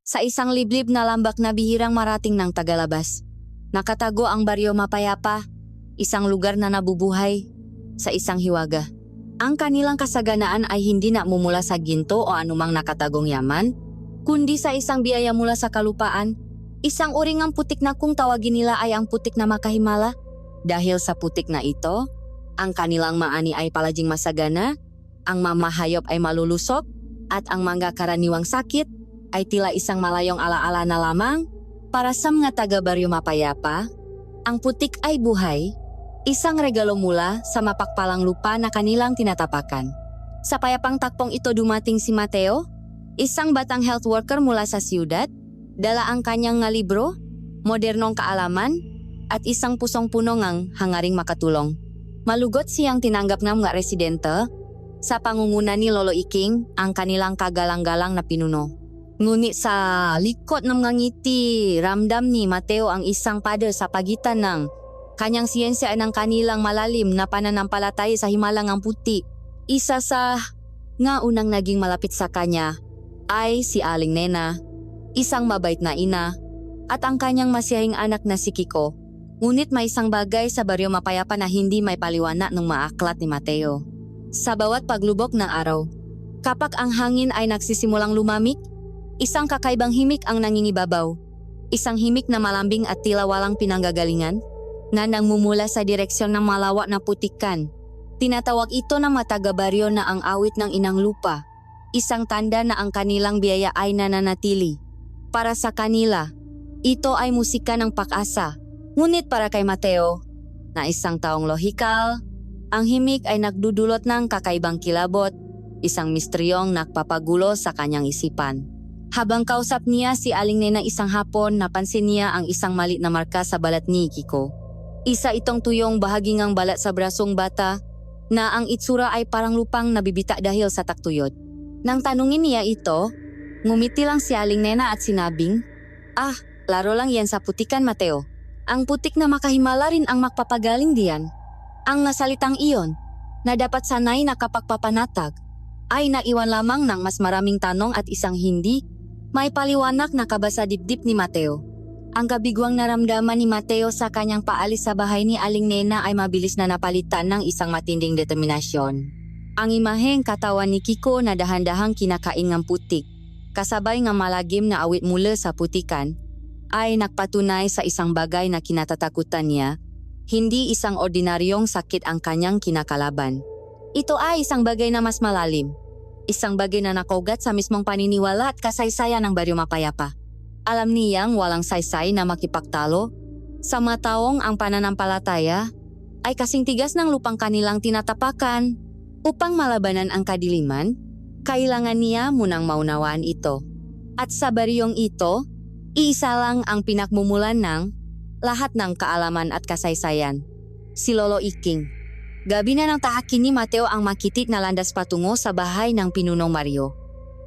Sa isang liblib na lambak na bihirang marating ng tagalabas, nakatago ang Baryo Mapayapa, isang lugar na nabubuhay sa isang hiwaga. Ang kanilang kasaganaan ay hindi na mumula sa ginto o anumang nakatagong yaman, kundi sa isang biyaya mula sa kalupaan, isang uringang putik na kung tawagin nila ay ang putik na makahimala. Dahil sa putik na ito, ang kanilang maani ay palaging masagana, ang mamahayop ay malulusok, at ang mga karaniwang sakit ay tila isang malayong alaala na lamang. Para sa mga taga Baryo Mapayapa, ang putik ay buhay, isang regalo mula sa mapagpalang lupa na kanilang tinatapakan. Sa payapang takpong ito dumating si Mateo, isang batang health worker mula sa siyudad, dala ang kanyang nga libro, modernong kaalaman, at isang pusong puno ngang hangaring makatulong. Malugot siyang tinanggap ng mga residente sa pangunguna ni Lolo Iking ang kanilang kagalang-galang na pinuno. Ngunit sa likod ng mga ngiti, ramdam ni Mateo ang isang pader sa pagitan ng kanyang siyensya ng kanilang malalim na pananampalataya sa himalang puti. Isa sa nga unang naging malapit sa kanya ay si Aling Nena, isang mabait na ina, at ang kanyang masiyahing anak na si Kiko. Ngunit may isang bagay sa Baryo Mapayapa na hindi may paliwanag ng maaklat ni Mateo. Sa bawat paglubok ng araw, kapag ang hangin ay nagsisimulang lumamig, isang kakaibang himik ang nangingibabaw. Isang himik na malambing at tila walang pinanggagalingan, na nangmumula sa direksyon ng malawak na putikan. Tinatawag ito ng mga taga-baryo na ang awit ng inang lupa, isang tanda na ang kanilang biyaya ay nananatili. Para sa kanila, ito ay musika ng pag-asa. Ngunit para kay Mateo, na isang taong lohikal, ang himik ay nagdudulot ng kakaibang kilabot, isang misteryong nagpapagulo sa kanyang isipan. Habang kausap niya si Aling Nena isang hapon, napansin niya ang isang maliit na marka sa balat ni Kiko. Isa itong tuyong bahagi ng balat sa brasong bata na ang itsura ay parang lupang nabibita dahil sa taktuyot. Nang tanungin niya ito, ngumiti lang si Aling Nena at sinabing, "Ah, laro lang yan sa putikan, Mateo. Ang putik na makahimala rin ang magpapagaling diyan. Ang nasalitang iyon, na dapat sanay na kapag papanatag, ay naiwan lamang ng mas maraming tanong at isang hindi may paliwanag na kaba sa dibdib ni Mateo. Ang kabigwang naramdaman ni Mateo sa kanyang paalis sa bahay ni Aling Nena ay mabilis na napalitan ng isang matinding determinasyon. Ang imaheng katawan ni Kiko na dahan-dahang kinakain ng putik, kasabay ng malagim na awit mula sa putikan, ay nagpatunay sa isang bagay na kinatatakutan niya. Hindi isang ordinaryong sakit ang kanyang kinakalaban. Ito ay isang bagay na mas malalim. Isang bagay na nakaugat sa mismong paniniwala at kasaysayan ng Baryo Mapayapa. Alam niyang walang saysay na makipagtalo sa mga taong ang pananampalataya ay kasing tigas ng lupang kanilang tinatapakan. Upang malabanan ang kadiliman, kailangan niya munang maunawaan ito. At sa baryong ito, iisa lang ang pinakmumulan ng lahat ng kaalaman at kasaysayan, si Lolo Iking. Gabi na ng tahakin ni Mateo ang makitit na landas patungo sa bahay ng pinunong Mario.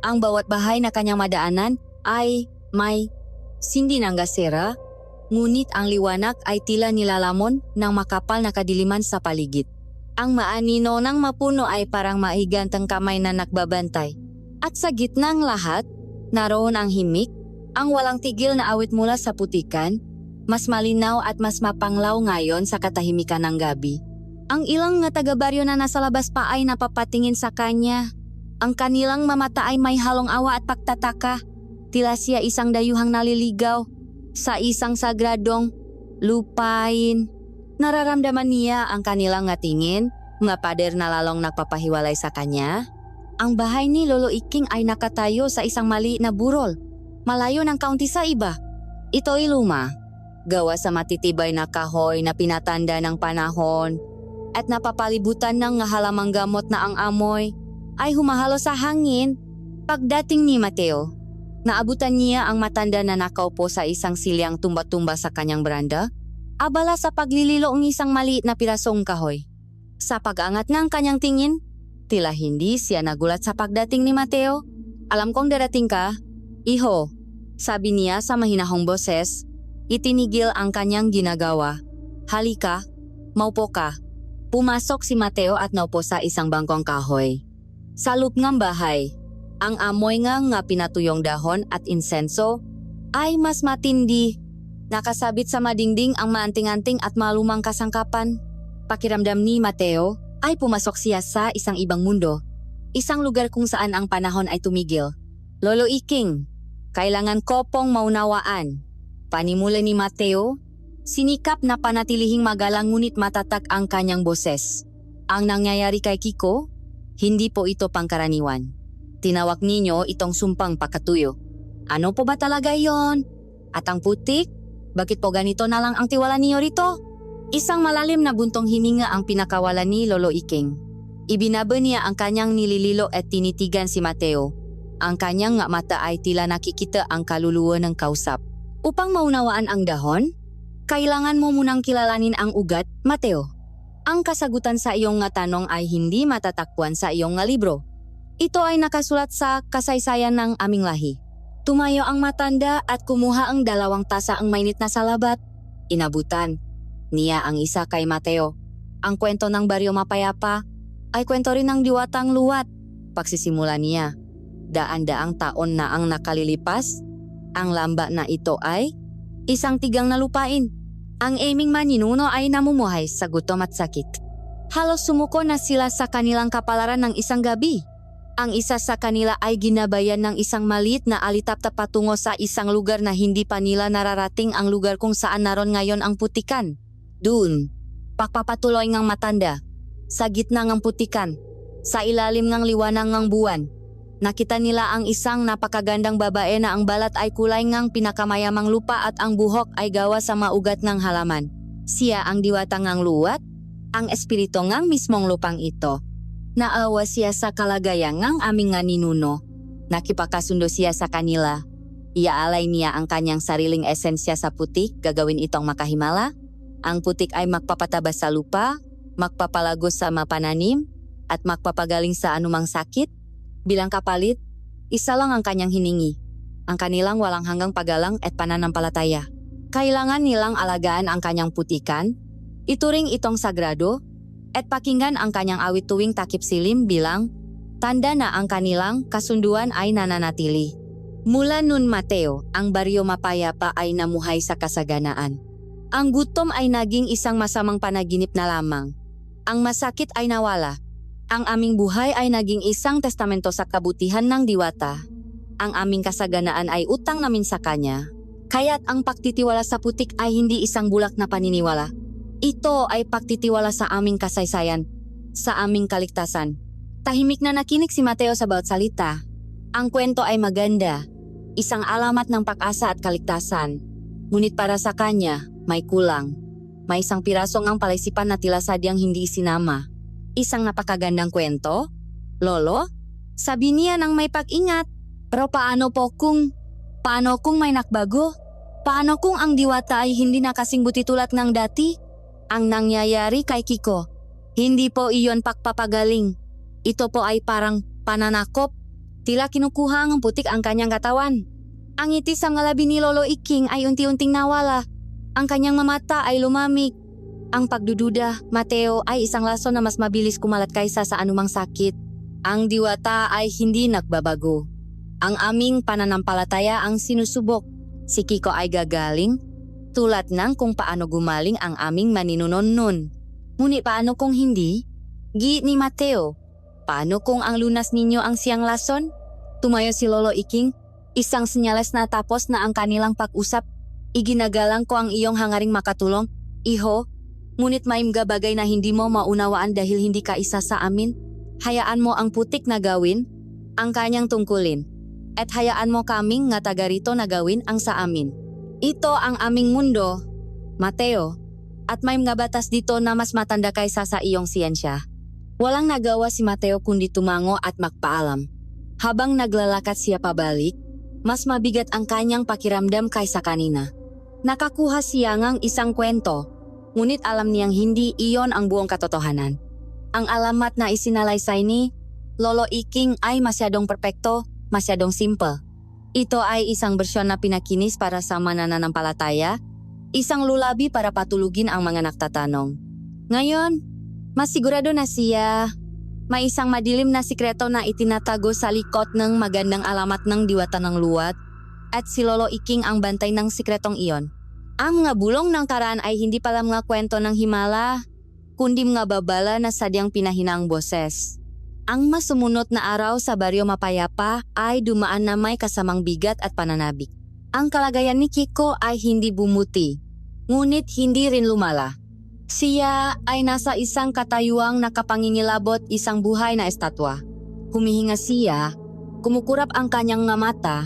Ang bawat bahay na kanyang madaanan ay may sindi ng gasera, ngunit ang liwanag ay tila nilalamon ng makapal na kadiliman sa paligid. Ang maanino ng mapuno ay parang maigantang kamay na nagbabantay. At sa gitnang lahat, naroon ang himik, ang walang tigil na awit mula sa putikan, mas malinaw at mas mapanglaw ngayon sa katahimikan ng gabi. Ang ilang nga taga-baryo na nasa labas pa ay napapatingin sa kanya. Ang kanilang mamata ay may halong awa at pagtataka. Tila siya isang dayuhang naliligaw sa isang sagradong lupain. Nararamdaman niya ang kanilang nga tingin, mga pader na lalong nagpapahiwalay sa kanya. Ang bahay ni Lolo Iking ay nakatayo sa isang maliit na burol, malayo ng kaunti sa iba. Ito ay luma, gawa sa matitibay na kahoy na pinatanda ng panahon, at napapalibutan ng halamang gamot na ang amoy ay humahalo sa hangin. Pagdating ni Mateo, naabutan niya ang matanda na nakaupo sa isang silyang tumba-tumba sa kanyang beranda, abala sa paglililo ng isang maliit na pirasong kahoy. Sa pag-angat ng kanyang tingin, tila hindi siya nagulat sa pagdating ni Mateo. "Alam kong darating ka, iho," sabi niya sa mahinahong boses. Itinigil ang kanyang ginagawa. "Halika, maupo ka." Pumasok si Mateo at naupo sa isang bangkong kahoy. Sa loob ng bahay, Ang amoy nga pinatuyong dahon at insenso ay mas matindi. Nakasabit sa madingding ang maanting-anting at malumang kasangkapan. Pakiramdam ni Mateo ay pumasok siya sa isang ibang mundo. Isang lugar kung saan ang panahon ay tumigil. Lolo Iking, kailangan ko pong maunawaan. Panimula ni Mateo, sinikap na panatilihing magalang ngunit matatak ang kanyang boses. Ang nangyayari kay Kiko, hindi po ito pangkaraniwan. Tinawag ninyo itong sumpang pakatuyo. Ano po ba talaga yon? At ang putik? Bakit po ganito na lang ang tiwala niyo rito? Isang malalim na buntong hininga ang pinakawala ni Lolo Iking. Ibinaba niya ang kanyang nilililo at tinitigan si Mateo. Ang kanyang mata ay tila nakikita ang kaluluwa ng kausap. Upang maunawaan ang dahon, kailangan mo munang kilalanin ang ugat, Mateo. Ang kasagutan sa iyong tanong ay hindi matatakbuhan sa iyong libro. Ito ay nakasulat sa kasaysayan ng aming lahi. Tumayo ang matanda at kumuha ang 2 tasa ang mainit na salabat. Inabutan niya ang isa kay Mateo. Ang kwento ng Baryo Mapayapa ay kwento rin ng diwatang luwat. Pagsisimula niya, daan-daang taon na ang nakalilipas. Ang lamba na ito ay isang tigang na lupain. Ang aming maninuno ay namumuhay sa gutom at sakit. Halos sumuko na sila sa kanilang kapalaran ng isang gabi. Ang isa sa kanila ay ginabayan ng isang maliit na alitaptap patungo sa isang lugar na hindi pa nila nararating, ang lugar kung saan naroon ngayon ang putikan. Doon, pagpapatuloy ngang matanda, sa gitna ng putikan, sa ilalim ng liwanag ng buwan, nakita nila ang isang napakagandang babae na ang balat ay kulay ngang pinakamayamang lupa at ang buhok ay gawa sa maugat ng halaman. Siya ang diwata ngang luwat, ang espiritu ngang mismong lupang ito. Naawa siya sa kalagayan ng aming ninuno. Nakipagkasundo siya sa kanila. Iaalay niya ang kanyang sariling esensya sa putik, gagawin itong makahimala. Ang putik ay magpapataba sa lupa, magpapalago sa mapananim, at magpapagaling sa anumang sakit. Bilang kapalit, isa lang ang kanyang hiningi, ang kanilang walang hanggang paggalang at pananampalataya. Kailangan nilang alagaan ang kanyang putikan, ituring itong sagrado, at pakinggan ang kanyang awit tuwing takip silim bilang tanda na ang kanilang kasunduan ay nananatili. Mula nun, Mateo, ang Baryo Mapayapa ay namuhay sa kasaganaan. Ang gutom ay naging isang masamang panaginip na lamang. Ang masakit ay nawala. Ang aming buhay ay naging isang testamento sa kabutihan ng diwata. Ang aming kasaganaan ay utang namin sa kanya. Kaya't ang pagtitiwala sa putik ay hindi isang bulak na paniniwala. Ito ay pagtitiwala sa aming kasaysayan, sa aming kaligtasan. Tahimik na nakinig si Mateo sa bawat salita. Ang kwento ay maganda, isang alamat ng pag-asa at kaligtasan. Ngunit para sa kanya, may kulang. May isang piraso ng palaisipan na tila sadyang hindi isinama. Isang napakagandang kwento? Lolo? Sabi niya nang may pag-ingat. Pero paano kung may nakbago? Paano kung ang diwata ay hindi nakasing buti tulad ng dati? Ang nangyayari kay Kiko, hindi po iyon pagpapagaling. Ito po ay parang pananakop. Tila kinukuha ng putik ang kanyang katawan. Ang ngiti sa ngalabi ni Lolo Iking ay unti-unting nawala. Ang kanyang mamata ay lumamig. Ang pagdududa, Mateo, ay isang lason na mas mabilis kumalat kaysa sa anumang sakit. Ang diwata ay hindi nagbabago. Ang aming pananampalataya ang sinusubok. Si Kiko ay gagaling, tulad ng kung paano gumaling ang aming maninunon nun. Ngunit paano kung hindi? Giit ni Mateo. Paano kung ang lunas ninyo ang siyang lason? Tumayo si Lolo Iking, isang senyales na tapos na ang kanilang pag-usap. Iginagalang ko ang iyong hangaring makatulong, iho. Ngunit may mga bagay na hindi mo maunawaan dahil hindi ka isa sa amin. Hayaan mo ang putik na gawin ang kanyang tungkulin. At hayaan mo kaming nga taga rito na gawin ang sa amin. Ito ang aming mundo, Mateo, at may mga batas dito na mas matanda kaysa sa iyong siyensya. Walang nagawa si Mateo kundi tumango at magpaalam. Habang naglalakad siya pabalik, mas mabigat ang kanyang pakiramdam kaysa kanina. Nakakuha siya ng isang kwento, ngunit alam niyang hindi iyon ang buong katotohanan. Ang alamat na isinalaysay ni Lolo Iking ay masyadong perpekto, masyadong simple. Ito ay isang bersyon na pinakinis para sa mananampalataya, isang lulabi para patulugin ang mga nagtatanong. Ngayon, mas sigurado na siya May isang madilim na sikreto na itinatago sa likod ng magandang alamat ng diwata ng luwat at si Lolo Iking ang bantay ng sikretong iyon. Ang mga bulong ng karaan ay hindi pala mga kwento ng himala, kundi mga babala na sadyang pinahina ang boses. Ang masumunod na araw sa Baryo Mapayapa ay dumaan na may kasamang bigat at pananabik. Ang kalagayan ni Kiko ay hindi bumuti, ngunit hindi rin lumala. Siya ay nasa isang katayuang nakapangingilabot isang buhay na estatwa. Humihinga siya, kumukurap ang kanyang nga mata,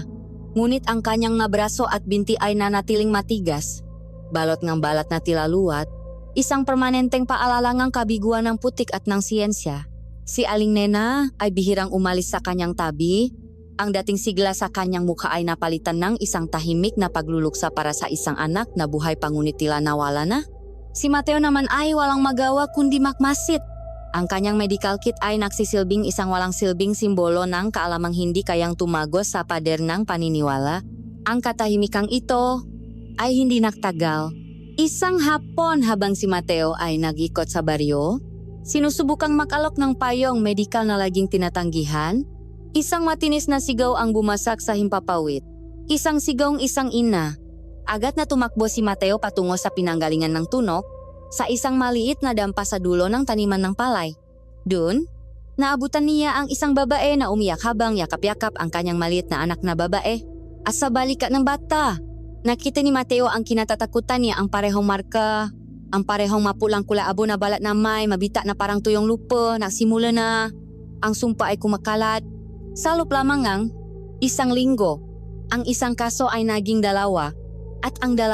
ngunit ang kanyang nga braso at binti ay nanatiling matigas. Balot ng balat na tilaluat, isang permanenteng paalala ng kabiguan ng putik at ng siyensya. Si Aling Nena ay bihirang umalis sa kanyang tabi. Ang dating sigla sa kanyang mukha ay napalitan ng isang tahimik na pagluluksa para sa isang anak na buhay pangunit tila nawala na. Si Mateo naman ay walang magawa kundi makmasit. Ang kanyang medical kit ay nagsisilbing isang walang silbing simbolo ng kaalamang hindi kayang tumagos sa pader ng paniniwala. Ang katahimikang ito ay hindi nagtagal. Isang hapon habang si Mateo ay nag-ikot sa baryo, sinusubukang makalok ng payong medikal na laging tinatanggihan, isang matinis na sigaw ang bumasak sa himpapawid. Isang sigawng isang ina. Agad na tumakbo si Mateo patungo sa pinanggalingan ng tunok, sa isang maliit na dampa sa dulo ng taniman ng palay. Doon, naabutan niya ang isang babae na umiyak habang yakap-yakap ang kanyang maliit na anak na babae. At sa balikat ng bata, nakita ni Mateo ang kinatatakutan niya, ang parehong marka, ang parehong mapulang kulaabo na balat na may mabita na parang tuyong lupa. Nagsimula na, ang sumpa ay kumakalat. Salop lamang ang isang linggo, ang isang kaso ay naging 2. At ang 2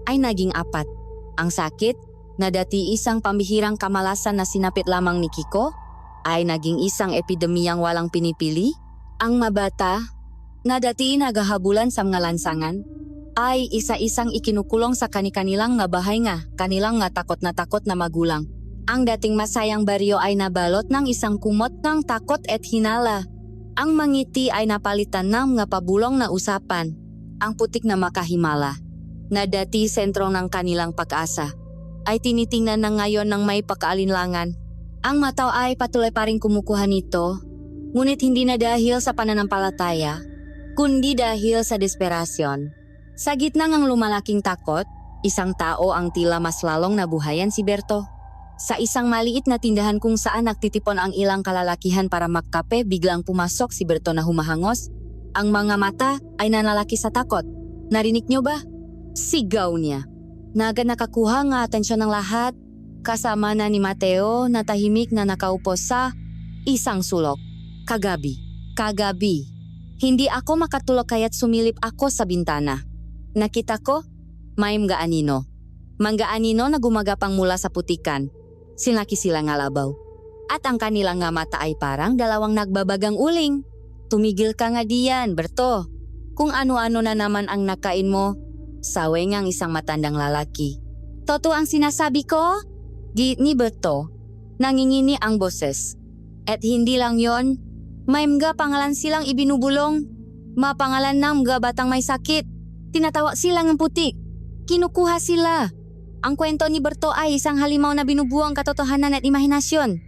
ay naging 4. Ang sakit, na dati isang pambihirang kamalasan na sinapit lamang ni Kiko, ay naging isang epidemiyang walang pinipili. Ang mabata, na dati nagahabulan sa mga lansangan, ay isa-isang ikinukulong sa kani-kanilang nga bahay nga, kanilang nga takot na magulang. Ang dating masayang baryo ay nabalot ng isang kumot ng takot at hinala. Ang mangiti ay napalitan ng mga pabulong na usapan. Ang putik na makahimala, na dati sentro ng kanilang pag-asa, ay tinitingnan na ngayon ng may pagkaalinlangan. Ang mataw ay patuloy pa rin kumukuha nito, ngunit hindi na dahil sa pananampalataya, kundi dahil sa desperasyon. Sa gitna ng lumalaking takot, isang tao ang tila mas lalong nabuhayan si Berto. Sa isang maliit na tindahan kung saan nagtitipon ang ilang kalalakihan para magkape, biglang pumasok si Berto na humahangos. Ang mga mata ay nanalaki sa takot. Narinig niyo ba? Sigaw niya. Agad nakakuha ng atensyon ng lahat, kasama na ni Mateo na tahimik na nakaupo sa isang sulok. Kagabi. Hindi ako makatulog kaya't sumilip ako sa bintana. Nakita ko, may mga anino. Mga anino na gumagapang mula sa putikan. Sinaki sila nga labaw. At ang kanilang nga mata ay parang 2 nagbabagang uling. Tumigil ka nga diyan, Berto. Kung ano-ano na naman ang nakain mo, saway ngang isang matandang lalaki. Totoo ang sinasabi ko? Giit ni Berto. Nangingini ang boses. At hindi lang yon, may mga pangalan silang ibinubulong. Mapangalan ng mga batang may sakit. Tinatawag silang ng putik. Kinukuha sila. Ang kwento ni Berto ay isang halimaw na binubuang katotohanan at imahinasyon.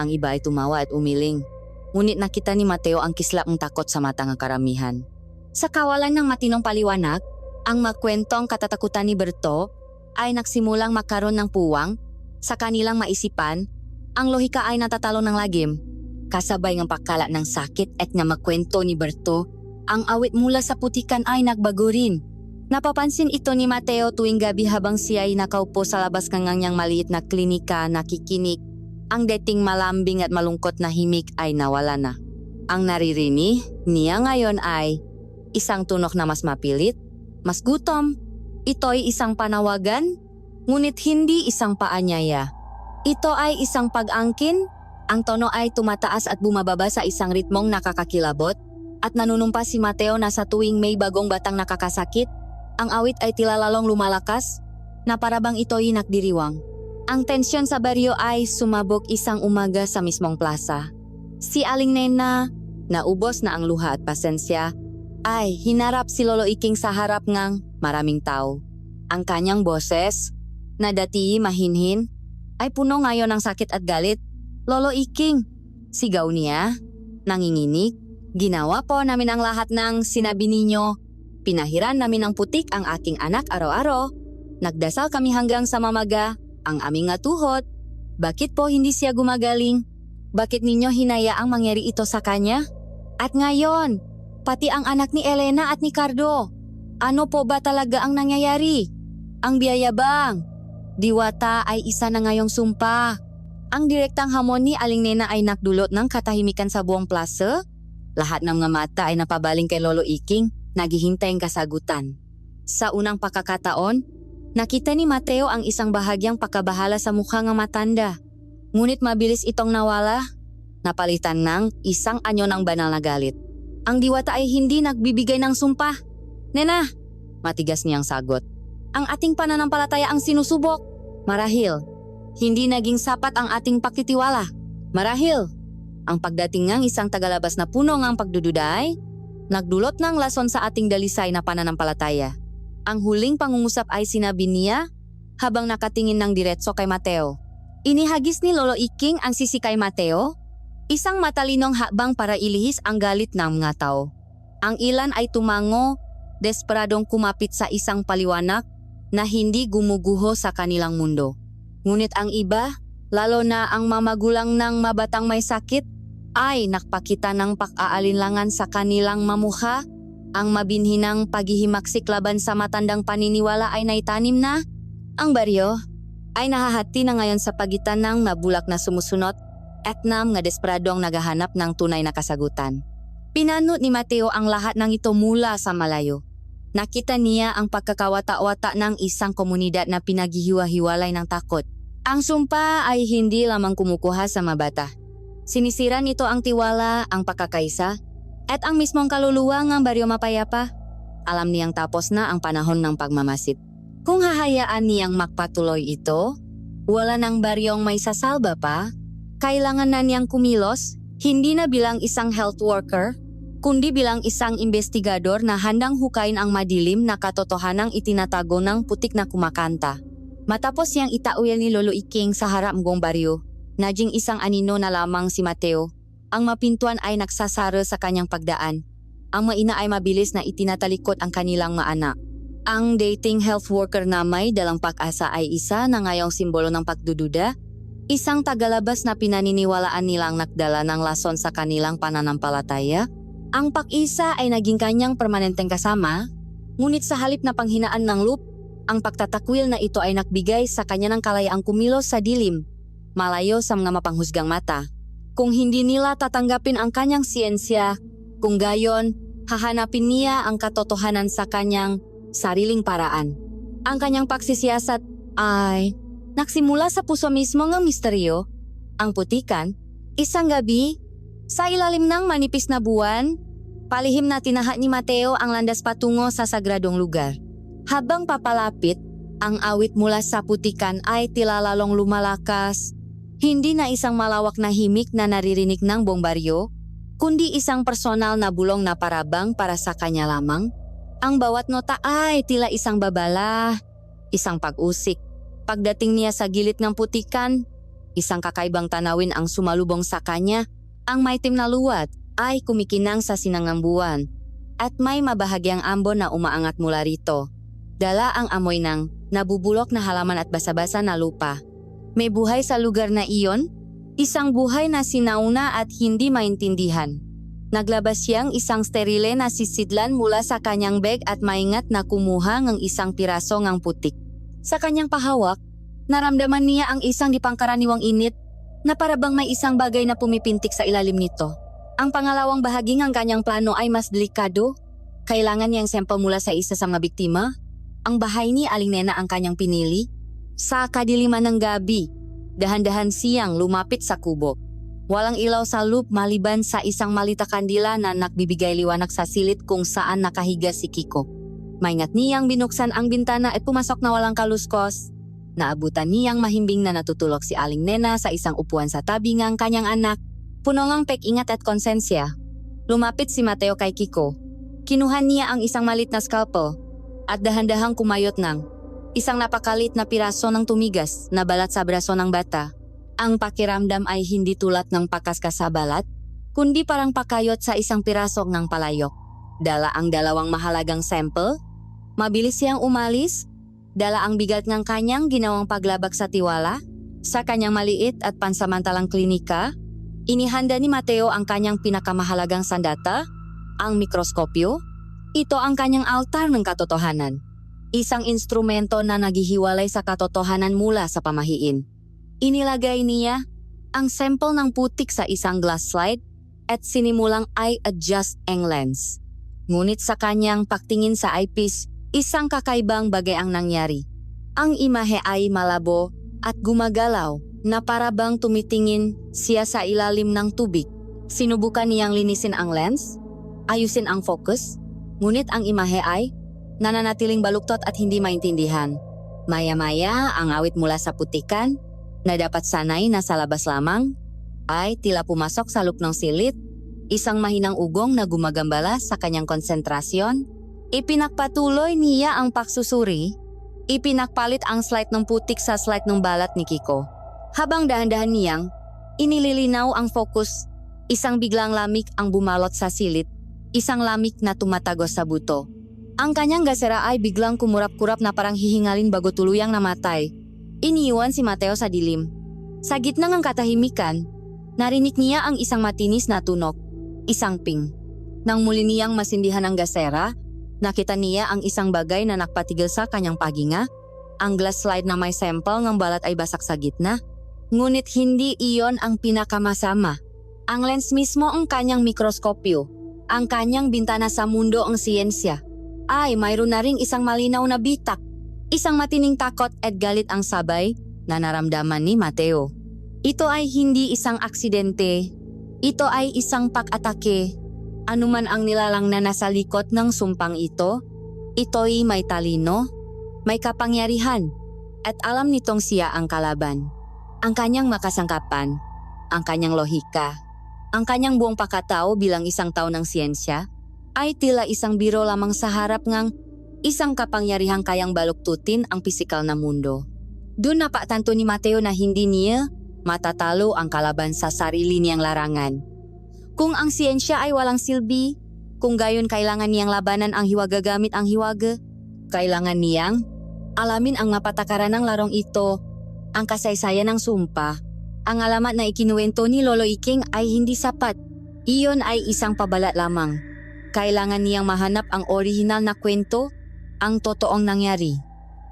Ang iba ay tumawa at umiling. Ngunit nakita ni Mateo ang kislap ng takot sa mata ng karamihan. Sa kawalan ng matinong paliwanag, ang makwentong katatakutan ni Berto ay nagsimulang makaroon ng puwang. Sa kanilang maisipan, ang lohika ay natatalo ng lagim. Kasabay ng pagkalat ng sakit at nga makwento ni Berto, ang awit mula sa putikan ay nagbago rin. Napapansin ito ni Mateo tuwing gabi habang siya ay nakaupo sa labas ng kanyang maliit na klinika nakikinig. Ang dating malambing at malungkot na himig ay nawala na. Ang naririnig niya ngayon ay isang tunok na mas mapilit, mas gutom. Ito'y isang panawagan, ngunit hindi isang paanyaya. Ito ay isang pag-angkin. Ang tono ay tumataas at bumababa sa isang ritmong nakakakilabot, at nanunumpa si Mateo na sa tuwing may bagong batang nakakasakit, ang awit ay tila lalong lumalakas, na parabang ito'y nakdiriwang. Ang tensyon sa baryo ay sumabog isang umaga sa mismong plaza. Si Aling Nena, naubos na ang luha at pasensya, ay hinarap si Lolo Iking sa harap ng maraming tao. Ang kanyang boses, na dati mahinhin, ay puno ngayon ng sakit at galit. Lolo Iking, Sigaw niya, nanginginig. Ginawa po namin ang lahat ng sinabi ninyo. Pinahiran namin ng putik ang aking anak araw-araw. Nagdasal kami hanggang sa mamaga, ang aming nga tuhod. Bakit po hindi siya gumagaling? Bakit ninyo hinayaang mangyari ito sa kanya? At ngayon, pati ang anak ni Elena at ni Cardo. Ano po ba talaga ang nangyayari? Ang biyayabang. Diwata ay isa na ngayong sumpa. Ang direktang hamon ni Aling Nena ay nakdulot ng katahimikan sa buong plaza. Lahat ng mga mata ay napabaling kay Lolo Iking, naghihintay ang kasagutan. Sa unang pagkakataon, nakita ni Mateo ang isang bahagyang pagkabahala sa mukha ng matanda. Ngunit mabilis itong nawala, napalitan ng isang anyo ng banal na galit. Ang diwata ay hindi nagbibigay ng sumpa. Nena, matigas niyang sagot. Ang ating pananampalataya ang sinusubok. Marahil, hindi naging sapat ang ating pagtitiwala. Marahil, ang pagdating ng isang tagalabas na puno ng pagdududay, nagdulot ng lason sa ating dalisay na pananampalataya. Ang huling pangungusap ay sinabi niya habang nakatingin ng diretso kay Mateo. Inihagis ni Lolo Iking ang sisi kay Mateo, isang matalinong hakbang para ilihis ang galit ng mga tao. Ang ilan ay tumango, desperadong kumapit sa isang paliwanag na hindi gumuguho sa kanilang mundo. Ngunit ang iba, lalo na ang mamagulang ng mabatang may sakit, ay nakpakita ng pag-aalinlangan sa kanilang mamukha. Ang mabinhinang paghihimaksik laban sa matandang paniniwala ay naitanim na. Ang baryo ay nahahati na ngayon sa pagitan ng nabulak na sumusunod at ng desperadong naghahanap ng tunay na kasagutan. Pinanot ni Mateo ang lahat ng ito mula sa malayo. Nakita niya ang pagkakawata-wata ng isang komunidad na pinaghihiwa-hiwalay ng takot. Ang sumpa ay hindi lamang kumukuha sa mabata. Sinisira nito ang tiwala, ang pagkakaisa, at ang mismong kaluluwa ng baryo mapayapa. Alam niyang tapos na ang panahon ng pagmamasid. Kung hahayaan niyang magpatuloy ito, wala ng baryong may sasalba pa. Kailangan na niyang kumilos, hindi na bilang isang health worker, kundi bilang isang investigador na handang hukayin ang madilim na katotohanang itinatago ng putik na kumakanta. Matapos siyang itauyan ni Lolo Iking sa harap ng baryo, naging isang anino na lamang si Mateo. Ang mapintuan ay nagsasara sa kanyang pagdaan. Ang maina ay mabilis na itinatalikod ang kanilang maanak. Ang dating health worker na may dalang pag-asa ay isa na ngayong simbolo ng pagdududa, isang tagalabas na pinaniniwalaan nilang nagdala ng lason sa kanilang pananampalataya. Ang pag-isa ay naging kanyang permanenteng kasama, ngunit sa halip na panghinaan ng loop, ang pagtatakwil na ito ay nagbigay sa kanya ng kalayaang kumilos sa dilim, malayo sa mga mapanghusgang mata. Kung hindi nila tatanggapin ang kanyang siyensya, kung gayon, hahanapin niya ang katotohanan sa kanyang sariling paraan. Ang kanyang pagsisiyasat ay nagsimula sa puso mismo ng misteryo, ang putikan. Isang gabi, sa ilalim ng manipis na buwan, palihim na tinaha ni Mateo ang landas patungo sa sagradong lugar. Habang papalapit, ang awit mula sa putikan ay tila lalong lumalakas. Hindi na isang malawak na himik na naririnig ng buong baryo, kundi isang personal na bulong na parabang para sa kanya lamang. Ang bawat nota ay tila isang babala, isang pag-usik. Pagdating niya sa gilid ng putikan, isang kakaibang tanawin ang sumalubong sa kanya. Ang maitim na luwat ay kumikinang sa sinangang buwan at may mabahagyang ambon na umaangat mula rito. Dala ang amoy ng nabubulok na halaman at basa-basa na lupa. May buhay sa lugar na iyon, isang buhay na sinauna at hindi maintindihan. Naglabas siyang isang sterile na sisidlan mula sa kanyang bag at maingat na kumuha ng isang piraso ng putik. Sa kanyang pahawak, naramdaman niya ang isang dipangkaraniwang init na parabang may isang bagay na pumipintik sa ilalim nito. Ang pangalawang bahagi ng kanyang plano ay mas delikado. Kailangan niyang sample mula sa isa sa mga biktima. Ang bahay ni Aling Nena ang kanyang pinili. Sa kadiliman ng gabi, dahan-dahan siyang lumapit sa kubo. Walang ilaw sa loop maliban sa isang malita kandila na nagbibigay liwanag sa silid kung saan nakahiga si Kiko. Maingat niyang binuksan ang bintana at pumasok na walang kaluskos. Naabutan niyang mahimbing na natutulog si Aling Nena sa isang upuan sa tabi ng kanyang anak, puno ng pag-ingat at konsensya. Lumapit si Mateo kay Kiko. Kinuha niya ang isang malit na scalpel at dahan-dahang kumayot ng isang napakalit na piraso ng tumigas na balat sa braso ng bata. Ang pakiramdam ay hindi tulad ng pagkaskasabalat, kundi parang pakayot sa isang pirasok ng palayok. Dala ang dalawang mahalagang sample, mabilis siyang umalis, dala ang bigat ng kanyang ginawang paglabag sa tiwala, sa kanyang maliit at pansamantalang klinika, inihanda ni Mateo ang kanyang pinakamahalagang sandata, ang mikroskopyo. Ito ang kanyang altar ng katotohanan. Isang instrumento na naghihiwalay sa katotohanan mula sa pamahiin. Inilagay niya ang sample ng putik sa isang glass slide at sinimulang i-adjust ang lens. Ngunit sa kanyang pagtingin sa eyepiece, isang kakaibang bagay ang nangyari. Ang imahe ay malabo at gumagalaw na para bang tumitingin siya sa ilalim ng tubig. Sinubukan niyang linisin ang lens, ayusin ang focus, ngunit ang imahe ay nananatiling baluktot at hindi maintindihan. Maya-maya ang awit mula sa putikan na dapat sanay na sa labas lamang ay tila pumasok sa loob ng silid, isang mahinang ugong na gumagambala sa kanyang konsentrasyon. Ipinagpatuloy niya ang pagsusuri, ipinagpalit ang slide ng putik sa slide ng balat ni Kiko. Habang dahan-dahan niyang inililinaw ang focus, isang biglang lamig ang bumalot sa silid, isang lamig na tumatagos sa buto. Ang kanyang gasera ay biglang kumurap-kurap na parang hihingalin bago tuluyang namatay. Iniiwan si Mateo sa dilim. Sa gitna ng katahimikan, narinig niya ang isang matinis na tunog, isang ping. Nang muli niyang masindihan ang gasera, nakita niya ang isang bagay na nakpatigil sa kanyang paginga. Ang glass slide na may sample ng balat ay basak sa gitna. Ngunit hindi iyon ang pinakamasama. Ang lens mismo ang kanyang mikroskopyo, ang kanyang bintana sa mundo ang siyensya, ay mayroon na ring isang malinaw na bitak. Isang matining takot at galit ang sabay na naramdaman ni Mateo. Ito ay hindi isang aksidente. Ito ay isang pag-atake. Anuman ang nilalang na nasa likod ng sumpang ito, ito'y may talino, may kapangyarihan, at alam nitong siya ang kalaban. Ang kanyang makasangkapan, ang kanyang lohika, ang kanyang buong pagkatao bilang isang tao ng siyensya, ay tila isang biro lamang sa harap ng isang kapangyarihang kayang baluktutin ang pisikal na mundo. Doon napatanto ni Mateo na hindi niya matatalo ang kalaban sa sarili niyang larangan. Kung ang siyensya ay walang silbi, kung gayon kailangan niyang labanan ang hiwaga gamit ang hiwaga, kailangan niyang alamin ang mapatakaran ng larong ito, ang kasaysayan ng sumpa. Ang alamat na ikinuwento ni Lolo Iking ay hindi sapat. Iyon ay isang pabalat lamang. Kailangan niyang mahanap ang orihinal na kwento, ang totoong nangyari.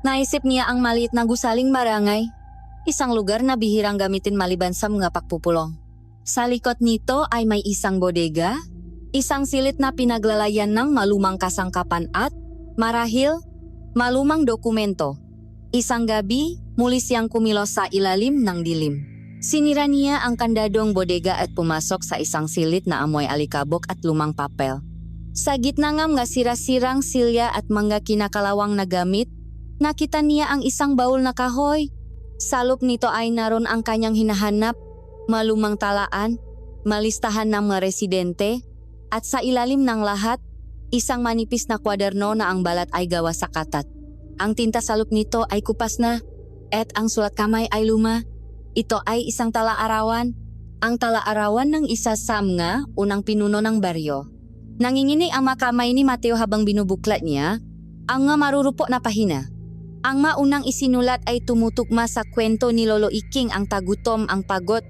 Naisip niya ang maliit na gusaling barangay, isang lugar na bihirang gamitin maliban sa mga pagpupulong. Sa likod nito ay may isang bodega, isang silid na pinaglalayan ng malumang kasangkapan at, marahil, malumang dokumento. Isang gabi, muli siyang kumilos sa ilalim ng dilim. Sinira niya ang kandadong bodega at pumasok sa isang silid na amoy alikabok at lumang papel. Sa gitna ng mga sira-sirang silya at mga kinakalawang na gamit, nakita niya ang isang baul na kahoy. Sa loob nito ay naroon ang kanyang hinahanap, malumang talaan, malistahan ng mga residente, at sa ilalim ng lahat, isang manipis na kwaderno na ang balat ay gawa sa katat. Ang tinta sa loob nito ay kupas na, at ang sulat kamay ay luma. Ito ay isang tala-arawan, ang tala-arawan ng isa sa mga unang pinuno ng baryo. Nanginginig ang makamay ni Mateo habang binubuklat niya ang nga marurupo na pahina. Ang maunang isinulat ay tumutugma sa kwento ni Lolo Iking, ang tagutom, ang pagod,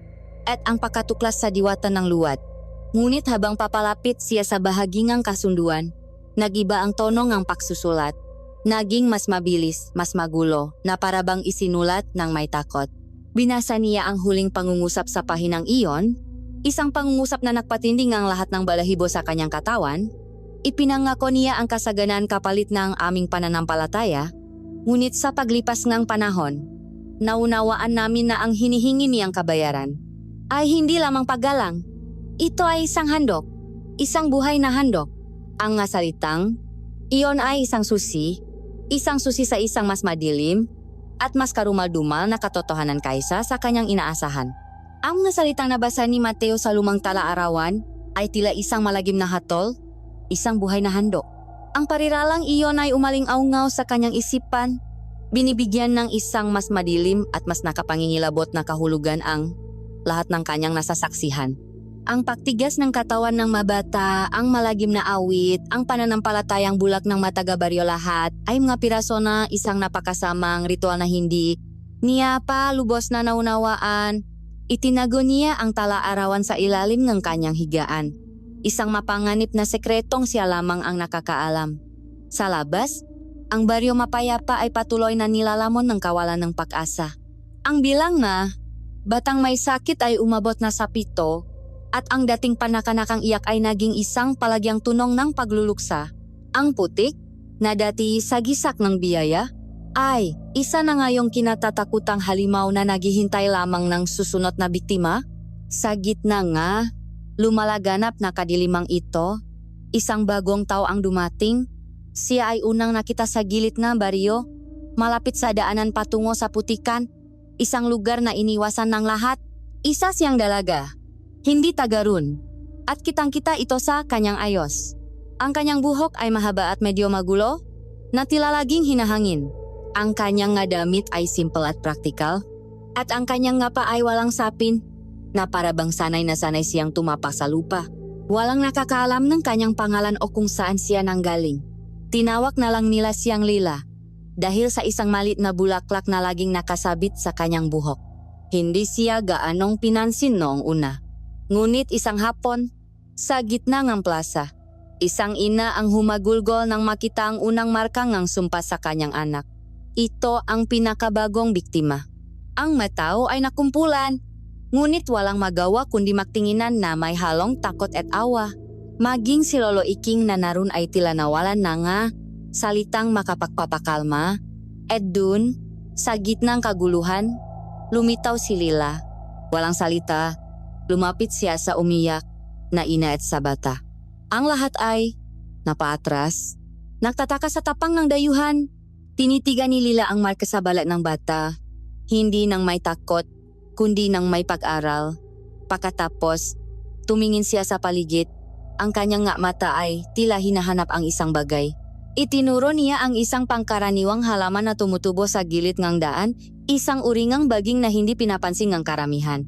at ang pagkatuklas sa diwata ng luwad. Ngunit habang papalapit siya sa bahagingang kasunduan, nagiba ang tono ng pagsusulat. Naging mas mabilis, mas magulo, na parabang isinulat ng may takot. Binasa niya ang huling pangungusap sa pahinang iyon, isang pangungusap na nagpatinding ang lahat ng balahibo sa kanyang katawan. Ipinangako niya ang kasaganaan kapalit ng aming pananampalataya, ngunit sa paglipas ng panahon, naunawaan namin na ang hinihingi niyang kabayaran ay hindi lamang paggalang. Ito ay isang handog, isang buhay na handog. Ang nga salitang, iyon ay isang susi sa isang mas madilim at mas karumal-dumal na katotohanan kaysa sa kanyang inaasahan. Ang mga salitang nabasa ni Mateo sa lumang tala-arawan ay tila isang malagim na hatol, isang buhay na handog. Ang pariralang iyon ay umaling-aungaw sa kanyang isipan, Binibigyan ng isang mas madilim at mas nakapangingilabot na kahulugan ang lahat ng kanyang nasasaksihan. Ang pagtigas ng katawan ng mabata, ang malagim na awit, ang pananampalatayang bulak ng mataga-baryo lahat ay mga piraso na isang napakasamang ritual na hindi niya pa lubos na naunawaan. Itinago niya ang tala-arawan sa ilalim ng kanyang higaan. Isang mapanganib na sekretong siya lamang ang nakakaalam. Sa labas, ang baryo mapayapa ay patuloy na nilalamon ng kawalan ng pag-asa. Ang bilang na batang may sakit ay umabot na sa 7 at ang dating panakanakang iyak ay naging isang palagyang tunong ng pagluluksa. Ang putik, na dati sagisak ng biyaya, ay isa na ngayong kinatatakutang halimaw na naghihintay lamang ng susunod na biktima. Sa gitna nga, lumalaganap na kadilimang ito, isang bagong tao ang dumating. Siya ay unang nakita sa gilid ng baryo, malapit sa daanan patungo sa putikan, isang lugar na iniwasan ng lahat. Isa siyang dalaga, hindi taga-roon, at kitang-kita ito sa kanyang ayos. Ang kanyang buhok ay mahaba at medyo magulo, na tila laging hinahangin. Ang kanyang nga damit ay simple at practical, at ang kanyang nga pa ay walang sapin, na para bang sanay na sanay siyang tumapak sa lupa. Walang nakakaalam ng kanyang pangalan o kung saan siya nanggaling. Tinawag na lang nila siyang Lila, dahil sa isang malit na bulaklak na laging nakasabit sa kanyang buhok. Hindi siya gaanong pinansin noong una. Ngunit isang hapon, sa gitna ng plaza, isang ina ang humagulgol nang makita ang unang marka ng sumpa sa kanyang anak. Ito ang pinakabagong biktima. Ang matao ay nakumpulan, ngunit walang magawa kundi magtinginan na may halong takot at awa. Maging si Lolo Iking na naroon ay tila nawalan na nga salitang makapagpapakalma. At dun, sa gitnang kaguluhan, lumitaw si Lila. Walang salita, lumapit siya sa umiyak na ina at sa bata. Ang lahat ay napaatras, nagtataka sa tapang ng dayuhan. Tinitigan ni Lila ang marka sa balat ng bata, hindi nang may takot, kundi nang may pag-aral. Pagkatapos, tumingin siya sa paligid. Ang kanyang nga mata ay tila hinahanap ang isang bagay. Itinuro niya ang isang pangkaraniwang halaman na tumutubo sa gilid ng daan, isang uringang baging na hindi pinapansin ng karamihan.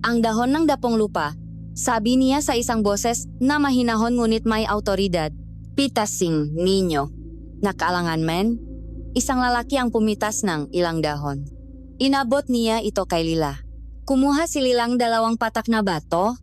Ang dahon ng dapong lupa, sabi niya sa isang boses na mahinahon ngunit may autoridad. Pitasing ninyo. Nakaalangan men, isang lalaki ang pumitas ng ilang dahon. Inabot niya ito kay Lila. Kumuha si Lilang 2 patak na bato,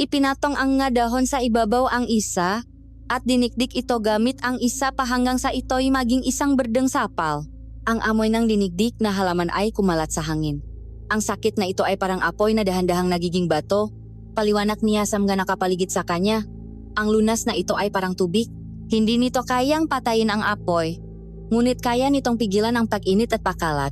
ipinatong ang nga dahon sa ibabaw ang isa, at dinikdik ito gamit ang isa pa hanggang sa ito'y maging isang berdeng sapal. Ang amoy ng dinikdik na halaman ay kumalat sa hangin. Ang sakit na ito ay parang apoy na dahan-dahang nagiging bato. Paliwanag niya sa mga nakapaligid sa kanya. Ang lunas na ito ay parang tubig. Hindi nito kayang patayin ang apoy, ngunit kaya nitong pigilan ang pag-init at pakalat.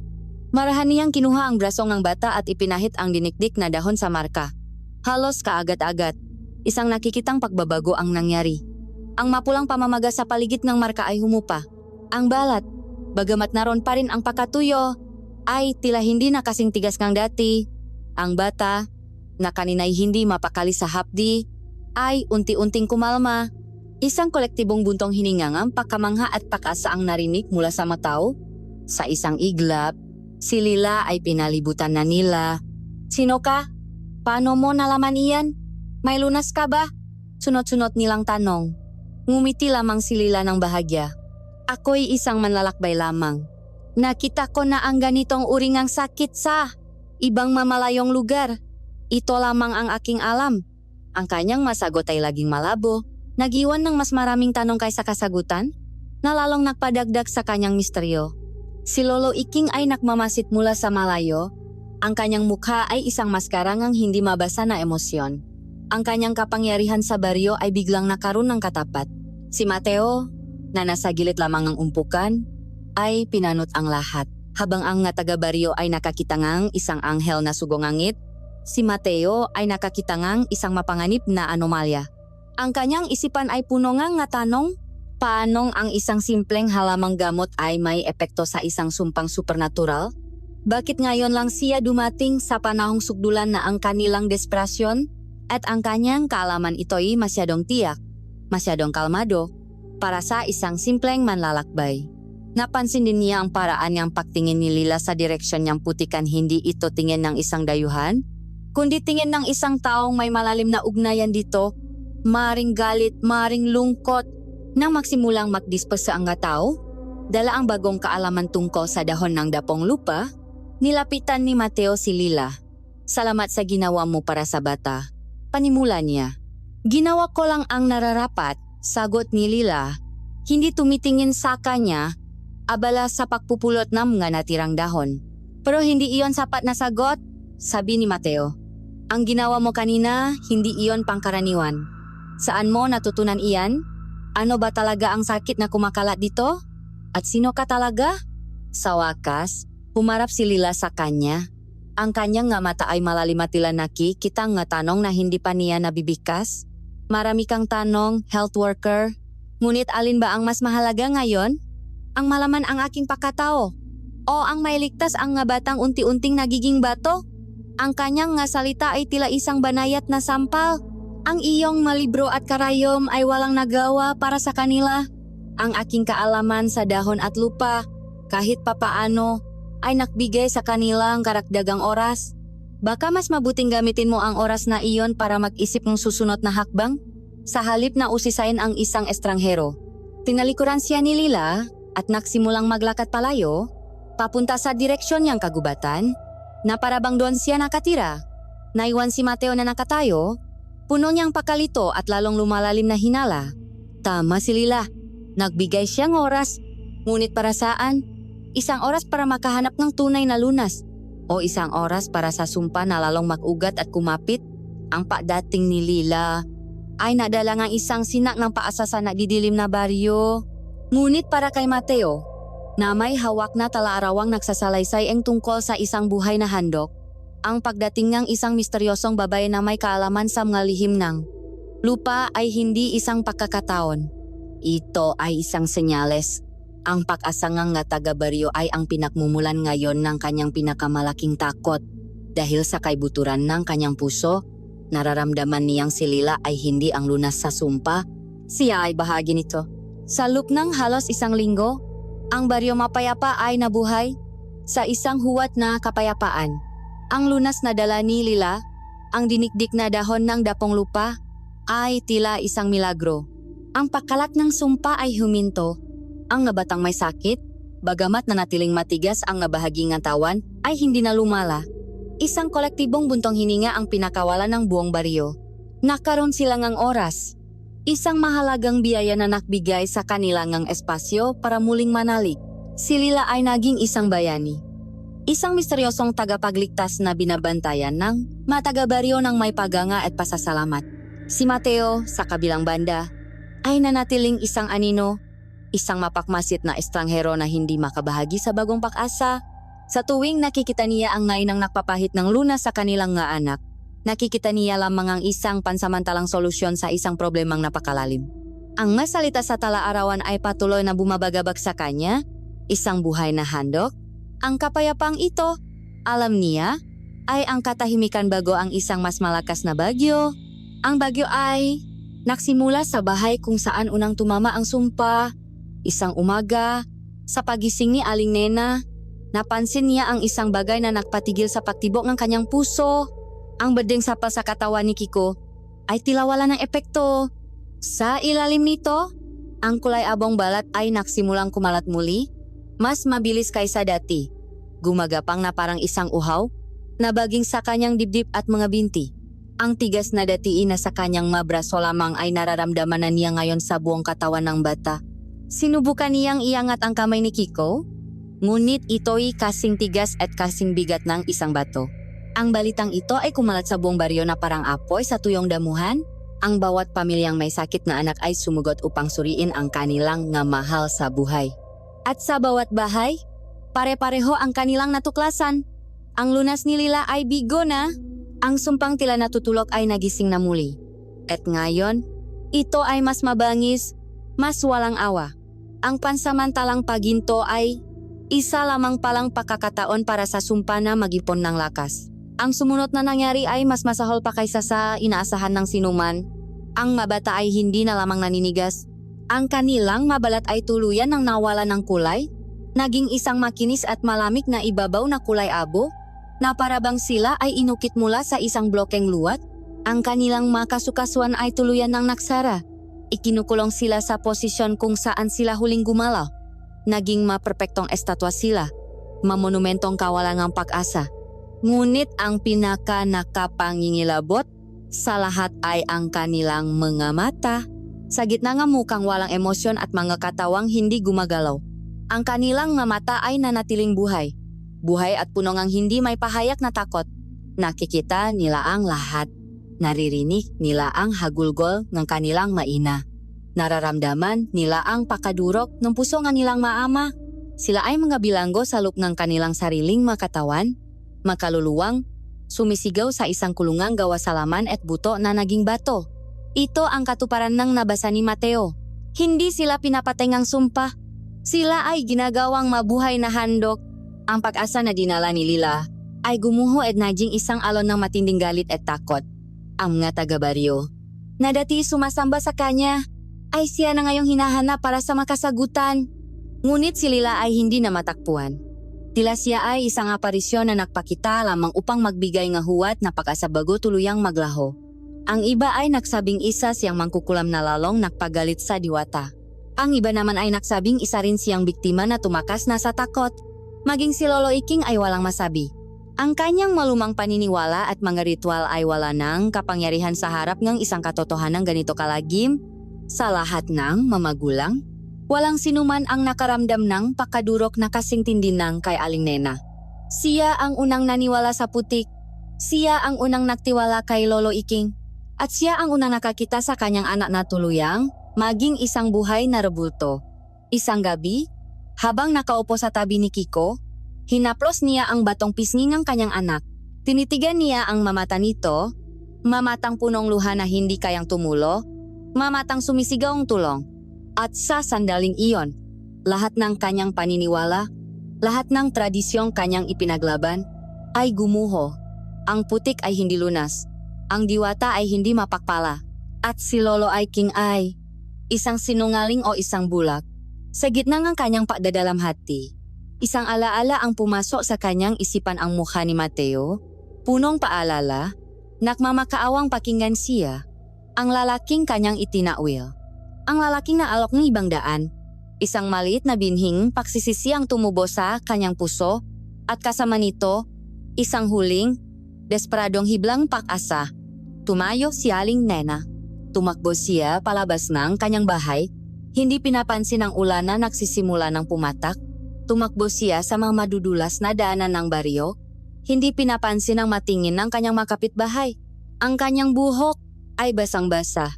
Marahan niyang kinuha ang brasong ng bata at ipinahit ang dinikdik na dahon sa marka. Halos kaagad-agad, isang nakikitang pagbabago ang nangyari. Ang mapulang pamamaga sa paligid ng marka ay humupa. Ang balat, bagamat naroon pa rin ang pakatuyo, ay tila hindi na kasing tigas ng dati. Ang bata, na kanina'y hindi mapakali sa hapdi, ay unti-unting kumalma. Isang kolektibong buntong hiningangang pagkamangha at pag-asa ang narinig mula sa matao. Sa isang iglap, si Lila ay pinalibutan na nila. Sino ka? Paano mo nalaman iyan? May lunas ka ba? Sunod-sunod nilang tanong. Ngumiti lamang si Lila ng bahagya. Ako'y isang manlalakbay lamang. Nakita ko na ang ganitong uringang sakit sa ibang mamalayong lugar. Ito lamang ang aking alam. Ang kanyang masagot ay laging malabo. Nagiwan ng mas maraming tanong kaysa kasagutan, na lalong nagpadagdag sa kanyang misteryo. Si Lolo Iking ay nakmamasit mula sa malayo. Ang kanyang mukha ay isang maskarangang hindi mabasa na emosyon. Ang kanyang kapangyarihan sa baryo ay biglang nakaroon ng katapat. Si Mateo, na nasa gilid lamang ng umpukan, ay pinanot ang lahat. Habang ang nga taga-baryo ay nakakitangang isang anghel na sugongangit, si Mateo ay nakakitangang isang mapanganib na anomalya. Ang kanyang isipan ay puno nga tanong, paanong ang isang simpleng halamang gamot ay may epekto sa isang sumpang supernatural? Bakit ngayon lang siya dumating sa panahong sugdulan na ang kanilang desperasyon? At ang kanyang kaalaman ito'y masyadong tiyak, masyadong kalmado, para sa isang simpleng manlalakbay. Napansin din niya ang paraan niyang pagtingin ni Lila sa direksyon niyang putikan. Hindi ito tingin ng isang dayuhan, kundi tingin ng isang taong may malalim na ugnayan dito. Maring galit, maring lungkot. Nang magsimulang magdispos sa ang tao, dala ang bagong kaalaman tungkol sa dahon ng dapong lupa, nilapitan ni Mateo si Lila. Salamat sa ginawa mo para sa bata. Panimula niya. Ginawa ko lang ang nararapat, sagot ni Lila. Hindi tumitingin sa kanya, abala sa pagpupulot ng mga natirang dahon. Pero hindi iyon sapat na sagot, sabi ni Mateo. Ang ginawa mo kanina, hindi iyon pangkaraniwan. Saan mo natutunan iyan? Ano ba talaga ang sakit na kumakalat dito? At sino ka talaga? Sa wakas, humarap si Lila sa kanya. Ang kanyang nga mata ay malalim at tila nakikita nga tanong na hindi pa niya nabibikas. Marami kang tanong, health worker. Ngunit alin ba ang mas mahalaga ngayon? Ang malaman ang aking pagkatao. O ang mailigtas ang nga batang unti-unting nagiging bato? Ang kanyang nga salita ay tila isang banayat na sampal. Ang iyong malibro at karayom ay walang nagawa para sa kanila. Ang aking kaalaman sa dahon at lupa, kahit papaano, ay nakbigay sa kanilang karagdagang oras. Baka mas mabuting gamitin mo ang oras na iyon para mag-isip ng susunod na hakbang, sa halip na usisain ang isang estranghero. Tinalikuran siya ni Lila at nagsimulang maglakad palayo, papunta sa direksyon niyang kagubatan, na parabang doon siya nakatira. Naiwan si Mateo na nakatayo, puno niyang pakalito at lalong lumalalim na hinala. Tama si Lila, nagbigay siyang oras, ngunit para saan? Isang oras para makahanap ng tunay na lunas o isang oras para sa sumpa na lalong mag-ugat at kumapit? Ang pagdating ni Lila ay nadala ng isang sinak ng paasa sa nagdidilim na baryo. Ngunit para kay Mateo, na may hawak na talaarawang nagsasalaysay ang tungkol sa isang buhay na handog, ang pagdating ng isang misteryosong babae na may kaalaman sa mga lihim ng lupa ay hindi isang pagkakataon. Ito ay isang senyales. Ang pag-asangang nga taga-baryo ay ang pinakmumulan ngayon ng kanyang pinakamalaking takot. Dahil sa kaibuturan ng kanyang puso, nararamdaman niyang si Lila ay hindi ang lunas sa sumpa. Siya ay bahagi nito. Sa loob ng halos isang linggo, ang baryo mapayapa ay nabuhay sa isang huwat na kapayapaan. Ang lunas na dala ni Lila, ang dinikdik na dahon ng dapong lupa, ay tila isang milagro. Ang pagkalat ng sumpa ay huminto. Ang nabatang may sakit, bagamat nanatiling matigas ang nabahaging tawan, ay hindi na lumala. Isang kolektibong buntong hininga ang pinakawalan ng buong baryo. Nakaroon sila ng oras. Isang mahalagang biyaya na nakbigay sa kanilang ng espasyo para muling manalig. Si Lila ay naging isang bayani. Isang misteryosong tagapagligtas na binabantayan ng mataga-baryo ng may paganga at pasasalamat. Si Mateo, sa kabilang banda, ay nanatiling isang anino, isang mapakmasit na estranghero na hindi makabahagi sa bagong pag-asa. Sa tuwing nakikita niya ang ngayon nagpapahit ng lunas sa kanilang nga anak, nakikita niya lamang ang isang pansamantalang solusyon sa isang problemang napakalalim. Ang masalita sa tala-arawan ay patuloy na bumabagabag sa kanya, isang buhay na handog. Ang kapayapang ito, alam niya, ay ang katahimikan bago ang isang mas malakas na bagyo. Ang bagyo ay nagsimula sa bahay kung saan unang tumama ang sumpa. Isang umaga, sa pagising ni Aling Nena, napansin niya ang isang bagay na nagpatigil sa pagtibok ng kanyang puso. Ang bedeng sapal sa katawan ni Kiko ay tila wala ng epekto. Sa ilalim nito, ang kulay abong balat ay nagsimulang kumalat muli, mas mabilis kaysa dati. Gumagapang na parang isang uhaw, nabaging sa kanyang dibdib at mga binti. Ang tigas na datiin na sa kanyang mabraso lamang ay nararamdaman na niya ngayon sa buong katawan ng bata. Sinubukan niyang iangat ang kamay ni Kiko, ngunit ito'y kasing tigas at kasing bigat ng isang bato. Ang balitang ito ay kumalat sa buong baryo na parang apoy sa tuyong damuhan. Ang bawat pamilyang may sakit na anak ay sumugot upang suriin ang kanilang nga mahal sa buhay. At sa bawat bahay, pare-pareho ang kanilang natuklasan. Ang lunas ni Lila ay bigo na. Ang sumpang tila natutulog ay nagising na muli. At ngayon, ito ay mas mabangis, mas walang awa. Ang pansamantalang paginto ay isa lamang palang pagkakataon para sa sumpa na mag-ipon ng lakas. Ang sumunod na nangyari ay mas masahol pa kaysa sa inaasahan ng sinuman. Ang mabata ay hindi na lamang naninigas. Ang kanilang mabalat ay tuluyan ng nawala ng kulay Naging isang makinis at malamig na ibabaw na kulay abo, na parabang sila ay inukit mula sa isang blokeng luwat. Ang kanilang makasukasuan ay tuluyan ng naksara. Ikinukulong sila sa posisyon kung saan sila huling gumalaw. Naging maperpektong estatwa sila, mamonumentong kawalangang pag-asa. Ngunit ang pinaka nakapangingilabot sa lahat ay ang kanilang mga mata. Sa gitna ng mukhang walang emosyon at mga katawang hindi gumagalaw. Ang kanilang mga mata ay nanatiling buhay. Buhay at puno ng hindi may pahayak na takot. Nakikita nila ang lahat. Naririnig nila ang hagulgol ng kanilang maina. Nararamdaman nila ang pakadurok ng puso ng nilang maama. Sila ay mga bilanggo sa loob ng kanilang sariling makatawan, makaluluwang, sumisigaw sa isang kulungang gawa sa laman at buto na naging bato. Ito ang katuparan ng nabasa ni Mateo. Hindi sila pinapatay ng sumpa. Sila ay ginagawang mabuhay na handog. Ang pag-asa na dinala ni Lila ay gumuho at naging isang alon ng matinding galit at takot. Ang mga taga-baryo na dati sumasamba sa kanya ay siya na ngayong hinahanap para sa makasagutan. Ngunit si Lila ay hindi na matakpuan. Tila siya ay isang aparisyon na nagpakita lamang upang magbigay ng huwat na pag-asa bago tuluyang maglaho. Ang iba ay nagsabing isa siyang mangkukulam na lalong nagpagalit sa diwata. Ang iba naman ay nagsabing isa rin siyang biktima na tumakas na sa takot. Maging si Lolo Iking ay walang masabi. Ang kanyang malumang paniniwala at mga ritual ay wala ng kapangyarihan sa harap ng isang katotohanan ganito kalagim. Sa lahat ng mamagulang, walang sinuman ang nakaramdam ng pakadurok na kasing tindi ng kay Aling Nena. Siya ang unang naniwala sa putik. Siya ang unang nagtiwala kay Lolo Iking. At siya ang unang nakakita sa kanyang anak na tuluyang maging isang buhay na rebulto. Isang gabi, habang nakaupo sa tabi ni Kiko, hinaplos niya ang batong pisngi ng kanyang anak. Tinitigan niya ang mamata nito, mamatang punong luha na hindi kayang tumulo, mamatang sumisigaw ang tulong. At sa sandaling iyon, lahat ng kanyang paniniwala, lahat ng tradisyong kanyang ipinaglaban, ay gumuho. Ang putik ay hindi lunas, ang diwata ay hindi mapakpala, at si Lolo Iking ay isang sinungaling o isang bulak. Sa gitna ng kanyang pagdadalamhati, isang alaala ang pumasok sa kanyang isipan ang mukha ni Mateo, punong paalala, nagmamakaawang pakinggan siya, ang lalaking kanyang itinawil. Ang lalaking naalok ng ibang daan, isang maliit na binhing pagsisisi ang tumubo sa kanyang puso, at kasama nito, isang huling, desperadong hiblang pag-asa. Tumayo si Aling Nena. Tumakbo siya palabas ng kanyang bahay, hindi pinapansin ang ulan na nagsisimula ng pumatak. Tumakbo siya sa mga madudulas na daanan ng baryo, hindi pinapansin ang matingin ng kanyang makapitbahay. Ang kanyang buhok ay basang-basa.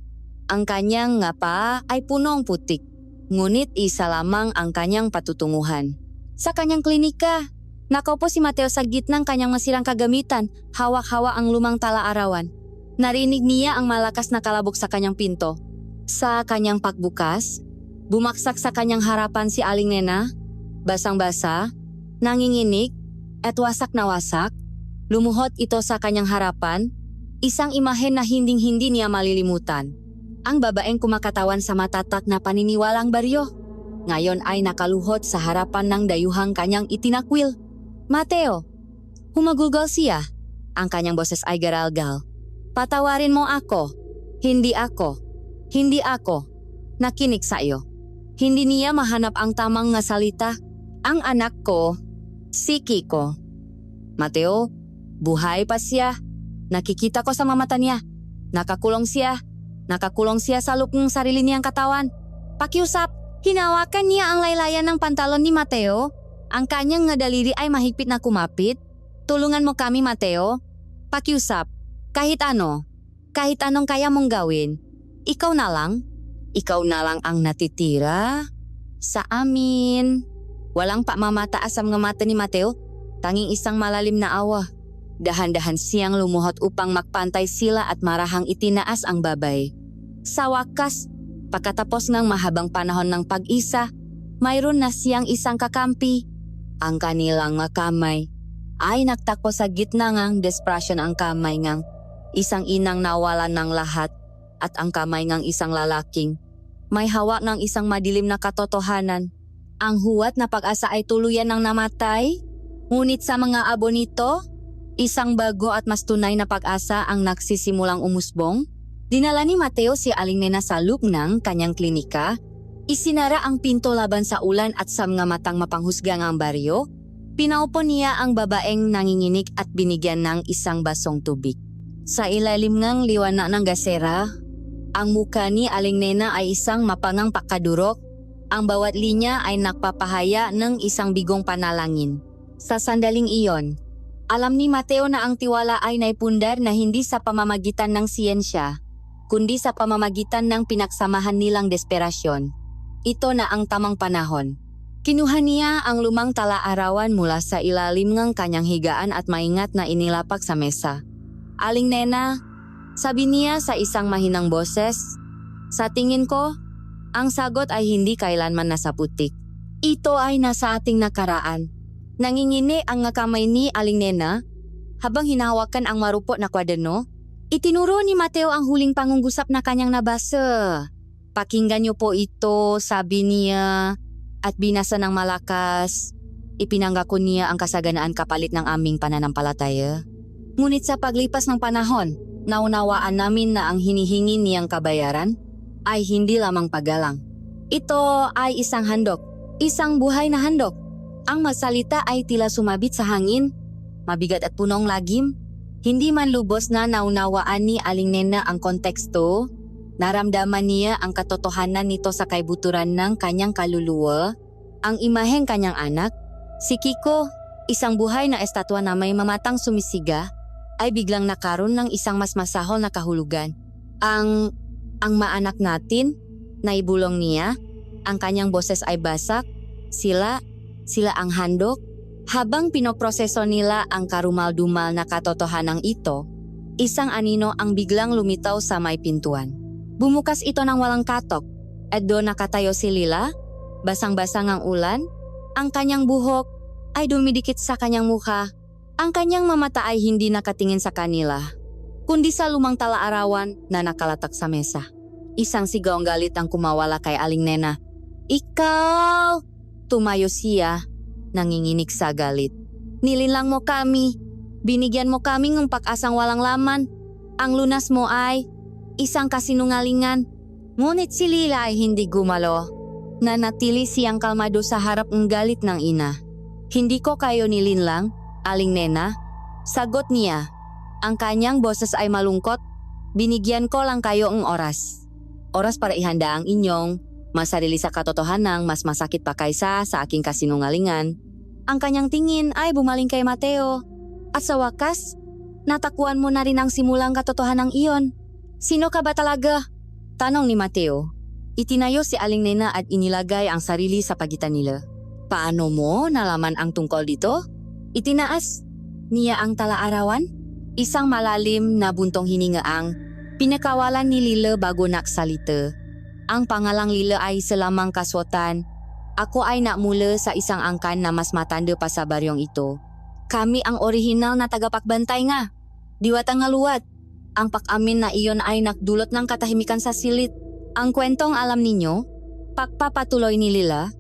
Ang kanyang ngapa ay punong putik. Ngunit isa lamang ang kanyang patutunguhan. Sa kanyang klinika, nakaupo si Mateo sa gitnang kanyang masirang kagamitan, hawak-hawak ang lumang tala-arawan. Narinig niya ang malakas na kalabog sa kanyang pinto. Sa kanyang pagbukas, bumaksak sa kanyang harapan si Aling Nena, basang-basa, nanginginig, at wasak na wasak. Lumuhod ito sa kanyang harapan, isang imahen na hinding-hindi niya malilimutan. Ang babaeng kumakatawan sa matatak na paniniwalang baryo. Ngayon ay nakaluhod sa harapan ng dayuhang kanyang itinakwil. Mateo, humagulgol siya. Ang kanyang boses ay garalgal. Patawarin mo ako. Hindi ako. Hindi ako. Nakinig sa iyo. Hindi niya mahanap ang tamang nga salita. Ang anak ko, si Kiko. Mateo, buhay pa siya. Nakikita ko sa mamata niya. Nakakulong siya. Nakakulong siya sa loob ng sarili niyang katawan. Pakiusap, hinawakan niya ang laylayan ng pantalon ni Mateo. Ang kanyang nga daliri ay mahigpit na kumapit. Tulungan mo kami, Mateo. Pakiusap, kahit anong kaya mong gawin. Ikaw na lang ang natitira sa amin. Walang pamamataas ang mga mata ni Mateo, tanging isang malalim na awa. Dahan-dahan siyang lumuhod upang magpantay sila at marahang itinaas ang babay. Sa wakas, pagkatapos ng mahabang panahon ng pag-isa, mayroon na siyang isang kakampi. Ang kanilang mga kamay ay nagtakbo sa gitna ng desperasyon ang kamay ng isang inang nawalan ng lahat at ang kamay ng isang lalaking may hawak ng isang madilim na katotohanan. Ang huwat na pag-asa ay tuluyan ng namatay, ngunit sa mga abo nito, isang bago at mas tunay na pag-asa ang nagsisimulang umusbong. Dinala ni Mateo si Aling Nena sa loob ng kanyang klinika. Isinara ang pinto laban sa ulan at sa mga matang mapanghusgang ang baryo. Pinaupo niya ang babaeng nanginginig at binigyan ng isang basong tubig. Sa ilalim ng liwanag ng gasera, ang muka ni Aling Nena ay isang mapangang pakadurok. Ang bawat linya ay nagpapahaya ng isang bigong panalangin. Sa sandaling iyon, alam ni Mateo na ang tiwala ay naipundar na hindi sa pamamagitan ng siyensya, kundi sa pamamagitan ng pinagsamahan nilang desperasyon. Ito na ang tamang panahon. Kinuha niya ang lumang tala-arawan mula sa ilalim ng kanyang higaan at maingat na inilapak sa mesa. Aling Nena, sabi niya sa isang mahinang boses, sa tingin ko, ang sagot ay hindi kailanman nasa putik. Ito ay nasa ating nakaraan. Nangingini ang kamay ni Aling Nena habang hinahawakan ang marupok na kwaderno. Itinuro ni Mateo ang huling pangungusap na kanyang nabasa. Pakinggan niyo po ito, sabi niya, at binasa ng malakas. Ipinangako niya ang kasaganaan kapalit ng aming pananampalataya. Ngunit sa paglipas ng panahon, naunawaan namin na ang hinihingi niyang kabayaran ay hindi lamang paggalang. Ito ay isang handog, isang buhay na handog. Ang masalita ay tila sumabit sa hangin, mabigat at punong lagim. Hindi man lubos na naunawaan ni Aling Nena ang konteksto, naramdaman niya ang katotohanan nito sa kaibuturan ng kanyang kaluluwa, ang imaheng kanyang anak. Si Kiko, isang buhay na estatwa na may mamatang sumisiga, ay biglang nakaroon ng isang mas masahol na kahulugan. Ang maanak natin, naibulong niya, ang kanyang boses ay basak, sila ang handog. Habang pinoproseso nila ang karumal-dumal na katotohanan ito, isang anino ang biglang lumitaw sa may pintuan. Bumukas ito ng walang katok, at doon nakatayo si Lila, basang-basang ang ulan, ang kanyang buhok ay dumidikit sa kanyang mukha, ang kanyang mamata ay hindi nakatingin sa kanila, kundi sa lumang tala-arawan na nakalatak sa mesa. Isang sigaw ng galit ang kumawala kay Aling Nena. Ikaw! Tumayo siya, nanginginig sa galit. Nilinlang mo kami. Binigyan mo kami ng pag-asang walang laman. Ang lunas mo ay isang kasinungalingan. Ngunit si Lila ay hindi gumalo. Nanatili siyang kalmado sa harap ng galit ng ina. Hindi ko kayo nilinlang, Aling Nena. Sagot niya. Ang kanyang boses ay malungkot. Binigyan ko lang kayo ng oras. Oras para ihanda ang inyong masarili sa katotohanan mas masakit pa kaysa sa aking kasinungalingan. Ang kanyang tingin ay bumaling kay Mateo. At sa wakas, natakuan mo na rin ang simulang katotohanan iyon. Sino ka ba talaga? Tanong ni Mateo. Itinayo si Aling Nena at inilagay ang sarili sa pagitan nila. Paano mo nalaman ang tungkol dito? Itinaas niya ang tala-arawan. Isang malalim na buntong hininga ang pinakawalan ni Lila bago naksalita. Ang pangalang Lila ay selamang kaswatan. Ako ay nakmula sa isang angkan na mas matanda pa sa baryong ito. Kami ang orihinal na tagapagbantay nga. Diwata nga luwat. Ang pag-amin na iyon ay nakdulot ng katahimikan sa silid. Ang kwentong alam ninyo, pagpapatuloy ni Lila,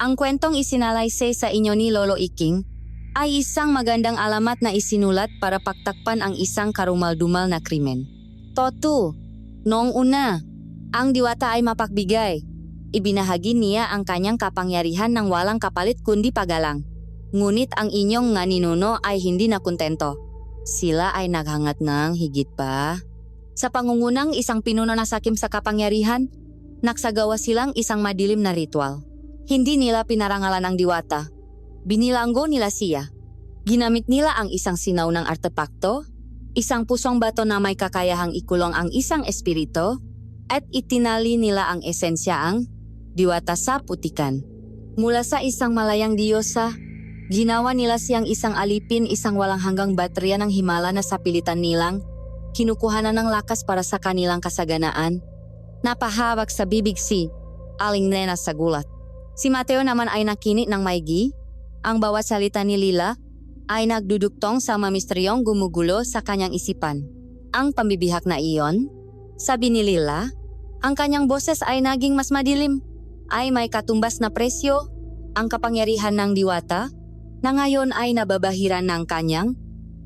ang kwentong isinalaysay sa inyo ni Lolo Iking ay isang magandang alamat na isinulat para pagtakpan ang isang karumal-dumal na krimen. Totu, noong una, ang diwata ay mapakbigay. Ibinahagi niya ang kanyang kapangyarihan ng walang kapalit kundi pagalang. Ngunit ang inyong nga ninuno ay hindi nakontento. Sila ay naghangat ng higit pa. Sa pangungunang isang pinuno na sakim sa kapangyarihan, nagsagawa silang isang madilim na ritual. Hindi nila pinarangalan ang diwata. Binilanggo nila siya. Ginamit nila ang isang sinaw ng artepakto, isang pusong bato na may kakayahang ikulong ang isang espiritu, at itinali nila ang esensya ang diwata sa putikan. Mula sa isang malayang diyosa, ginawa nila siyang isang alipin, isang walang hanggang baterya ng himala na sa pilitan nilang kinukuhanan ng lakas para sa kanilang kasaganaan. Napahawak sa bibig si Aling Nena sa gulat. Si Mateo naman ay nakinig ng maigi. Ang bawat salita ni Lila ay nagdudugtong sa mamisteryong gumugulo sa kanyang isipan. Ang pambibihak na iyon, sabi ni Lila, ang kanyang boses ay naging mas madilim, ay may katumbas na presyo, Ang kapangyarihan ng diwata, na ngayon ay nababahiran ng kanyang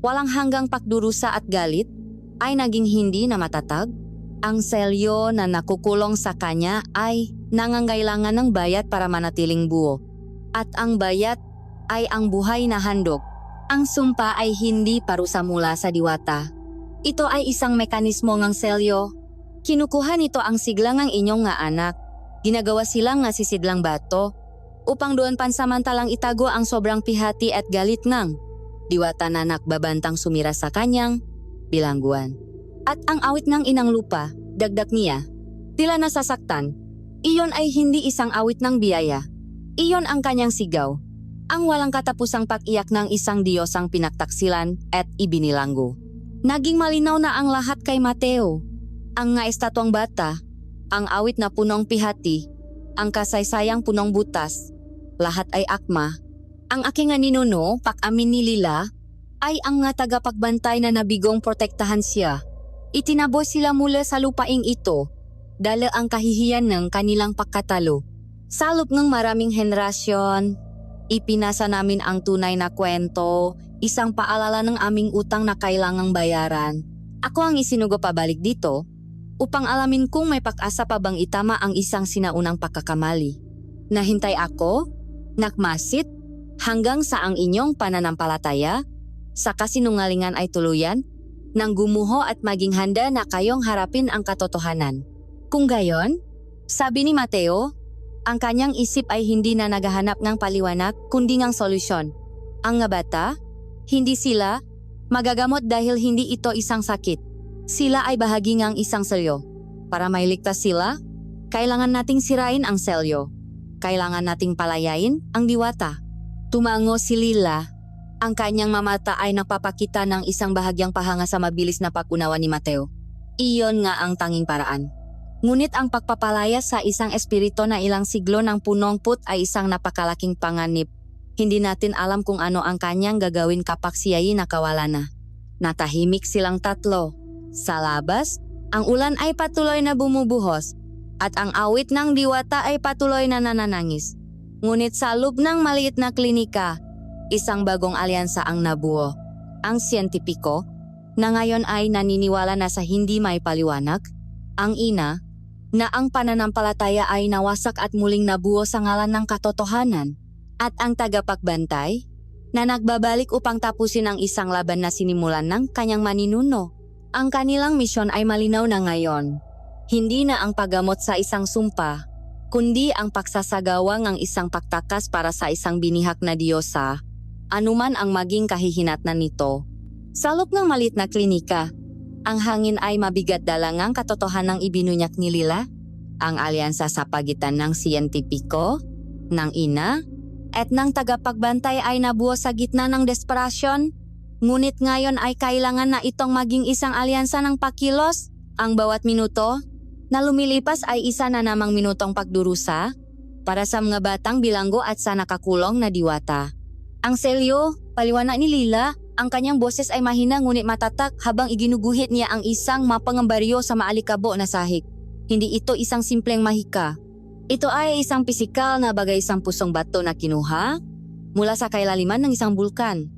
walang hanggang pakdurusa at galit, ay naging hindi na matatag. Ang selyo na nakukulong sa kanya ay nangangailangan ng bayad para manatiling buo. At ang bayad ay ang buhay na handog. Ang sumpa ay hindi parusa mula sa diwata. Ito ay isang mekanismo ng selyo. Kinukuha nito ang sigla ng inyong nga anak. Ginagawa silang nga sisidlang bato upang doon pansamantalang itago ang sobrang pihati at galit ng diwata na nakbabantang sumira sa kanyang bilangguan. At ang awit ng inang lupa, dagdag niya, tila nasasaktan. Iyon ay hindi isang awit ng biyaya. Iyon ang kanyang sigaw. Ang walang katapusang pag-iyak ng isang diyosang pinagtaksilan at ibinilanggo. Naging malinaw na ang lahat kay Mateo. Ang nga estatwang bata, ang awit na punong pihati, ang kasaysayang punong butas, lahat ay akma. Ang aking nga ninuno, pag-amin ni Lila, ay ang nga tagapagbantay na nabigong protektahan siya. Itinabo sila mula sa lupaing ito, dala ang kahihiyan ng kanilang pagkatalo. Sa loob ng maraming henerasyon, ipinasa namin ang tunay na kwento, isang paalala ng aming utang na kailangang bayaran. Ako ang isinugo pabalik dito, upang alamin kung may pag-asa pa bang itama ang isang sinaunang pagkakamali. Nahintay ako, nakmasit, hanggang sa ang inyong pananampalataya sa kasinungalingan ay tuluyan, nang gumuho at maging handa na kayong harapin ang katotohanan. Kung gayon, sabi ni Mateo, ang kanyang isip ay hindi na naghahanap ng paliwanag kundi ng solusyon. Ang nga bata, hindi sila magagamot dahil hindi ito isang sakit. Sila ay bahagi ng isang selyo. Para mailigtas sila, kailangan nating sirain ang selyo. Kailangan nating palayain ang diwata. Tumango si Lila. Ang kanyang mamata ay nagpapakita ng isang bahagyang pahanga sa mabilis na pag-unawa ni Mateo. Iyon nga ang tanging paraan. Ngunit ang pagpapalaya sa isang espiritu na ilang siglo ng punong put ay isang napakalaking panganib. Hindi natin alam kung ano ang kanyang gagawin kapag siya'y nakawala na. Natahimik silang tatlo. Sa labas, ang ulan ay patuloy na bumubuhos at ang awit ng diwata ay patuloy na nananangis. Ngunit sa loob ng maliit na klinika, isang bagong alyansa ang nabuo. Ang siyentipiko, na ngayon ay naniniwala na sa hindi may paliwanag, ang ina, na ang pananampalataya ay nawasak at muling nabuo sa ngalan ng katotohanan, at ang tagapagbantay, na nagbabalik upang tapusin ang isang laban na sinimulan ng kanyang maninuno. Ang kanilang misyon ay malinaw na ngayon. Hindi na ang paggamot sa isang sumpa, kundi ang pagsasagawa ng isang pagtakas para sa isang binihag na diyosa, anuman ang maging kahihinatnan nito. Sa loob ng maliit na klinika, ang hangin ay mabigat dala ng katotohanang ibinunyak ni Lila, ang alyansa sa pagitan ng siyentipiko, ng ina, at ng tagapagbantay ay nabuo sa gitna ng desperasyon. Ngunit ngayon ay kailangan na itong maging isang alyansa ng pakilos. Ang bawat minuto na lumilipas ay isa na namang minutong pagdurusa para sa mga batang bilanggo at sa nakakulong na diwata. Ang selyo, paliwanag ni Lila, ang kanyang boses ay mahina ngunit matatak habang iginuguhit niya ang isang mapangambaryo sa maalikabo na sahig. Hindi ito isang simpleng mahika. Ito ay isang pisikal na bagay isang pusong bato na kinuha mula sa kailaliman ng isang bulkan.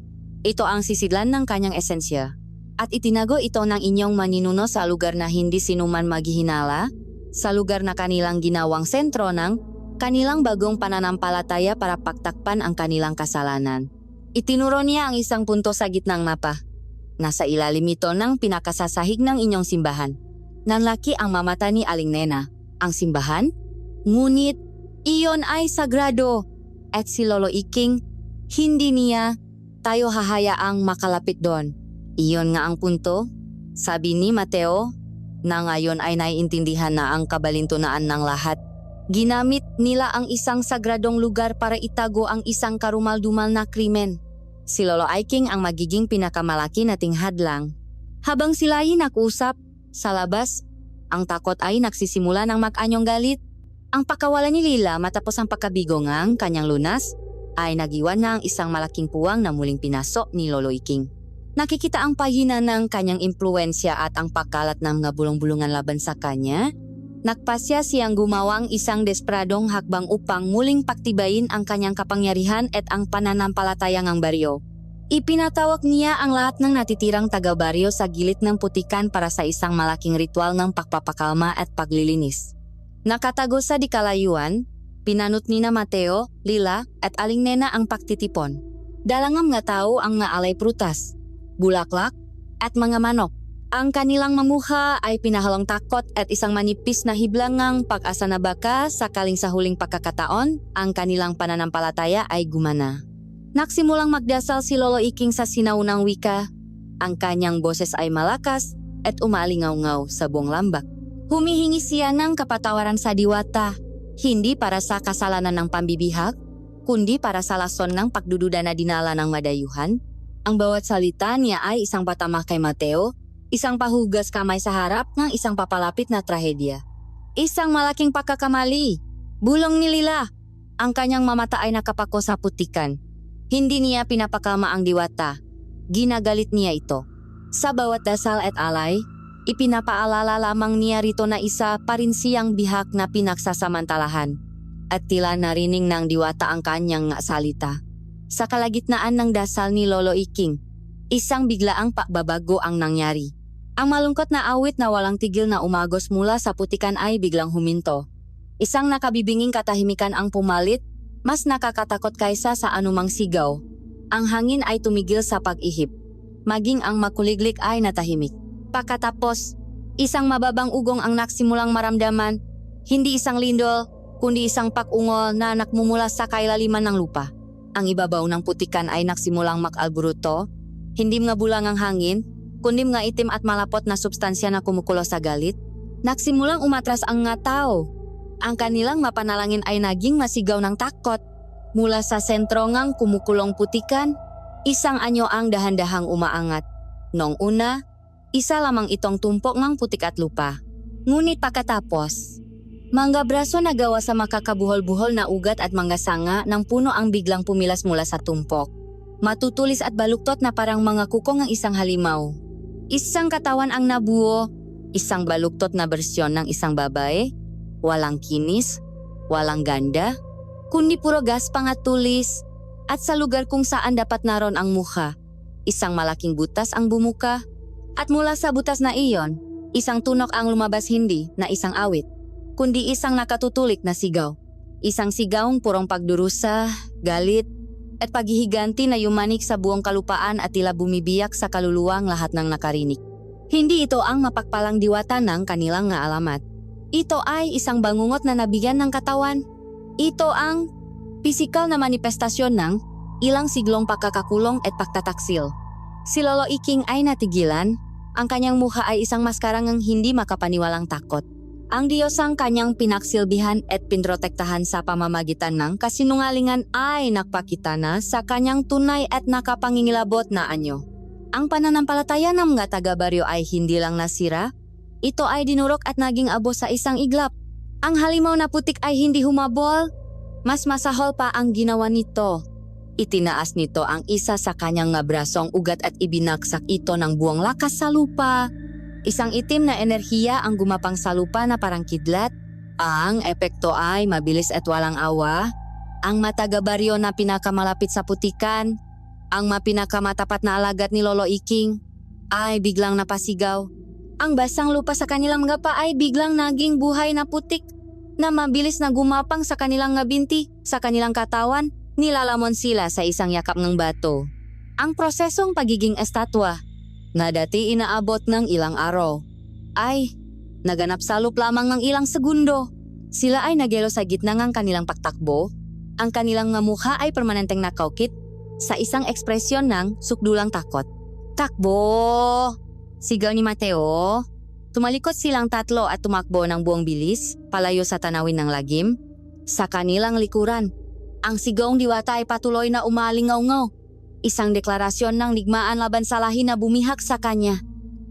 Ito ang sisidlan ng kanyang esensya. At itinago ito ng inyong maninuno sa lugar na hindi sinuman maghihinala, sa lugar na kanilang ginawang sentro ng kanilang bagong pananampalataya para pagtakpan ang kanilang kasalanan. Itinuro niya ang isang punto sa gitnang mapa. Nasa ilalim ito ng pinakasasahig ng inyong simbahan. Nanlaki ang mamata ni Aling Nena. Ang simbahan? Ngunit, iyon ay sagrado. At si Lolo Iking, hindi niya tayo hahayaang makalapit doon. Iyon nga ang punto, sabi ni Mateo, na ngayon ay naiintindihan na ang kabalintunaan ng lahat. Ginamit nila ang isang sagradong lugar para itago ang isang karumal-dumal na krimen. Si Lolo Iking ang magiging pinakamalaki nating hadlang. Habang sila ay nag-usap, sa labas, ang takot ay nagsisimula ng mag-anyong galit. Ang pagkawala ni Lila matapos ang pagkabigo ngang kanyang lunas, ay nagiwan na ang isang malaking puwang na muling pinasok ni Lolo Iking. Nakikita ang pahina ng kanyang impluensya at ang pagkalat ng mga bulong-bulungan laban sa kanya. Nagpasya siyang gumawang isang despradong hakbang upang muling paktibayin ang kanyang kapangyarihan at ang pananampalataya ng baryo. Ipinatawag niya ang lahat ng natitirang taga-baryo sa gilid ng putikan para sa isang malaking ritual ng pagpapakalma at paglilinis. Nakatago sa di kalayuan, pinanut ni na Mateo, Lila at Aling Nena ang pagtitipon. Dalangam nga tao ang naalay prutas, bulaklak at mga manok. Ang kanilang mamuha ay pinahalang takot at isang manipis na hiblangang pag-asa na baka sakaling sa huling pagkakataon, ang kanilang pananampalataya ay gumana. Nagsimulang magdasal si Lolo Iking sa sinaunang wika. Ang kanyang boses ay malakas at umalingaw-ngaw sa buong lambak. Humihingi siya ng kapatawaran sa diwata, hindi para sa kasalanan ng pambibihag, kundi para sa lason ng pagdududa na dinala ng madayuhan. Ang bawat salita niya ay isang patama kay Mateo, isang pahugas kamay sa harap ng isang papalapit na trahedya. Isang malaking pagkakamali. Bulong ni Lila. Ang kanyang mamata ay nakapako sa putikan. Hindi niya pinapakalma ang diwata. Ginagalit niya ito. Sa bawat dasal at alay, ipinapaalala lamang niya rito na isa pa rin siyang bihag na pinagsasamantalahan. At tila narinig ng diwata ang kanyang salita. Sa kalagitnaan ng dasal ni Lolo Iking, isang biglaang pagbabago ang nangyari. Ang malungkot na awit na walang tigil na umagos mula sa putikan ay biglang huminto. Isang nakabibinging katahimikan ang pumalit, mas nakakatakot kaysa sa anumang sigaw. Ang hangin ay tumigil sa pag-ihip. Maging ang makuliglik ay natahimik. Pagkatapos, isang mababang ugong ang nagsimulang maramdaman, hindi isang lindol, kundi isang pag-ungol na nakmumula sa kailaliman ng lupa. Ang ibabaw ng putikan ay nagsimulang mag-alburuto, hindi mga bulang ang hangin, kundi mga itim at malapot na substansya na kumukulo sa galit. Nagsimulang umatras ang nga tao. Ang kanilang mapanalangin ay naging masigaw ng takot. Mula sa sentro ngang kumukulong putikan, isang anyo ang dahan-dahang umaangat. Noong una, isa lamang itong tumpok ng putik at lupa. Ngunit pagkatapos, mga braso na gawa sa makakabuhol-buhol na ugat at mga sanga ng puno ang biglang pumilas mula sa tumpok. Matutulis at baluktot na parang mga kuko ng isang halimaw. Isang katawan ang nabuo, isang baluktot na bersyon ng isang babae, walang kinis, walang ganda, kundi puro gaspang at tulis, at sa lugar kung saan dapat naroon ang mukha, isang malaking butas ang bumuka, at mula sa butas na iyon, isang tunok ang lumabas hindi na isang awit, kundi isang nakatutulik na sigaw. Isang sigawang purong pagdurusa, galit, at paghihiganti na yumanik sa buong kalupaan at tila bumibiyak sa kaluluwang lahat ng nakarinig. Hindi ito ang mapagpalang diwata ng kanilang nga alamat. Ito ay isang bangungot na nabigyan ng katawan. Ito ang pisikal na manifestasyon ng ilang siglong pagkakakulong at pagtataksil. Si Lolo Iking ay natigilan, ang kanyang mukha ay isang maskarang hindi makapaniwalang takot. Ang Diyos ang kanyang pinaksilbihan at pinrotektahan sa pamamagitan ng kasinungalingan ay nakpakita na sa kanyang tunay at nakapangingilabot na anyo. Ang pananampalataya ng mga taga-baryo ay hindi lang nasira, ito ay dinurok at naging abo sa isang iglap. Ang halimaw na putik ay hindi humabol, mas masahol pa ang ginawa nito. Itinaas nito ang isa sa kanyang nga brasong ugat at ibinagsak ito ng buwang lakas sa lupa. Isang itim na enerhiya ang gumapang sa lupa na parang kidlat. Ang epekto ay mabilis at walang awa. Ang mataga-baryo na pinakamalapit sa putikan, ang mapinakamatapat na alagad ni Lolo Iking, ay biglang napasigaw. Ang basang lupa sa kanilang mga paa ay biglang naging buhay na putik na mabilis na gumapang sa kanilang nga binti, sa kanilang katawan, nilalamon sila sa isang yakap ng bato. Ang prosesong pagiging estatwa, na dati inaabot ng ilang araw, ay naganap sa loob lamang ng ilang segundo. Sila ay nagyelo sa gitna ng kanilang pagtakbo. Ang kanilang nga mukha ay permanenteng nakaukit sa isang ekspresyon ng sukdulang takot. Takbo! Sigaw ni Mateo. Tumalikot silang tatlo at tumakbo ng buong bilis, palayo sa tanawin ng lagim. Sa kanilang likuran, ang sigawng diwata ay patuloy na umalingaw-ngaw. Isang deklarasyon ng digmaan laban sa lahi na bumihag sa kanya.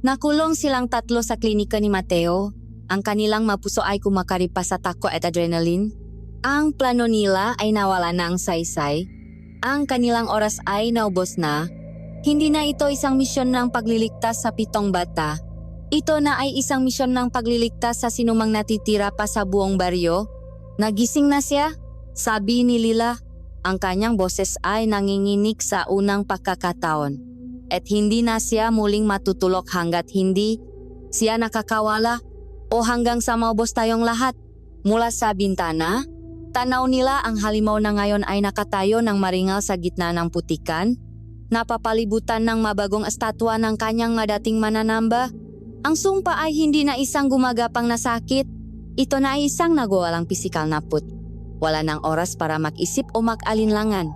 Nakulong silang tatlo sa klinika ni Mateo. Ang kanilang mapuso ay kumakaripa sa takot at adrenaline. Ang plano nila ay nawala na ang saysay. Ang kanilang oras ay naubos na. Hindi na ito isang misyon ng pagliligtas sa 7 bata. Ito na ay isang misyon ng pagliligtas sa sinumang natitira pa sa buong baryo. Nagising na siya, sabi ni Lila. Ang kanyang boses ay nanginginig sa unang pagkakataon. At hindi na siya muling matutulog hanggat hindi siya nakakawala o hanggang sa maubos tayong lahat. Mula sa bintana, tanaw nila ang halimaw na ngayon ay nakatayo ng maringal sa gitna ng putikan, napapalibutan ng mabagong estatwa ng kanyang dating mananamba. Ang sumpa ay hindi na isang gumagapang na sakit, ito na ay isang nagwawalang pisikal na put. Wala ng oras para mag-isip o mag-alinlangan.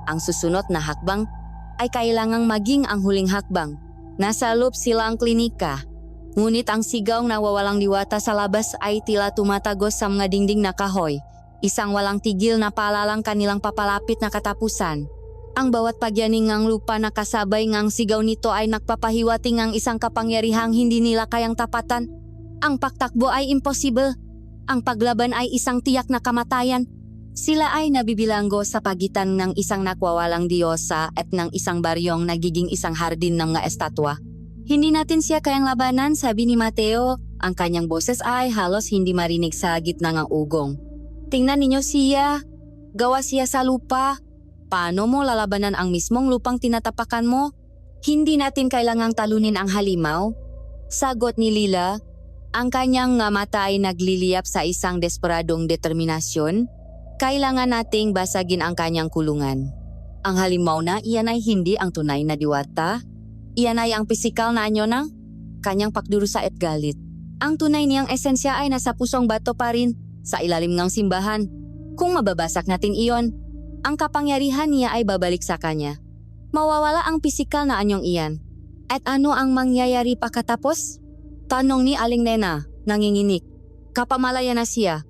Ang susunod na hakbang ay kailangang maging ang huling hakbang. Nasa loob sila ang klinika. Ngunit ang sigaw na wawalang diwata sa labas ay tila tumatagos sa mga dingding na kahoy. Isang walang tigil na paalalang kanilang papalapit na katapusan. Ang bawat pagyaning ng lupa na kasabay ngang sigaw nito ay nagpapahiwating ang isang kapangyarihang hindi nila kayang tapatan. Ang pagtakbo ay imposible. Ang paglaban ay isang tiyak na kamatayan. Sila ay nabibilanggo sa pagitan ng isang nakwawalang diyosa at ng isang baryong nagiging isang hardin ng mga estatwa. Hindi natin siya kayang labanan, sabi ni Mateo. Ang kanyang boses ay halos hindi marinig sa gitna ng ugong. Tingnan ninyo siya. Gawa siya sa lupa. Paano mo lalabanan ang mismong lupang tinatapakan mo? Hindi natin kailangang talunin ang halimaw. Sagot ni Lila. Ang kanyang mata ay nagliliyap sa isang desperadong determinasyon. Kailangan nating basagin ang kanyang kulungan. Ang halimaw na iyan ay hindi ang tunay na diwata. Iyan ay ang pisikal na anyo ng kanyang pakdurusa at galit. Ang tunay niyang esensya ay nasa pusong bato pa rin sa ilalim ng simbahan. Kung mababasak natin iyon, ang kapangyarihan niya ay babalik sa kanya. Mawawala ang pisikal na anyong iyan. At ano ang mangyayari pagkatapos? Tanong ni Aling Nena, nanginginig. Kapamalaya na siya.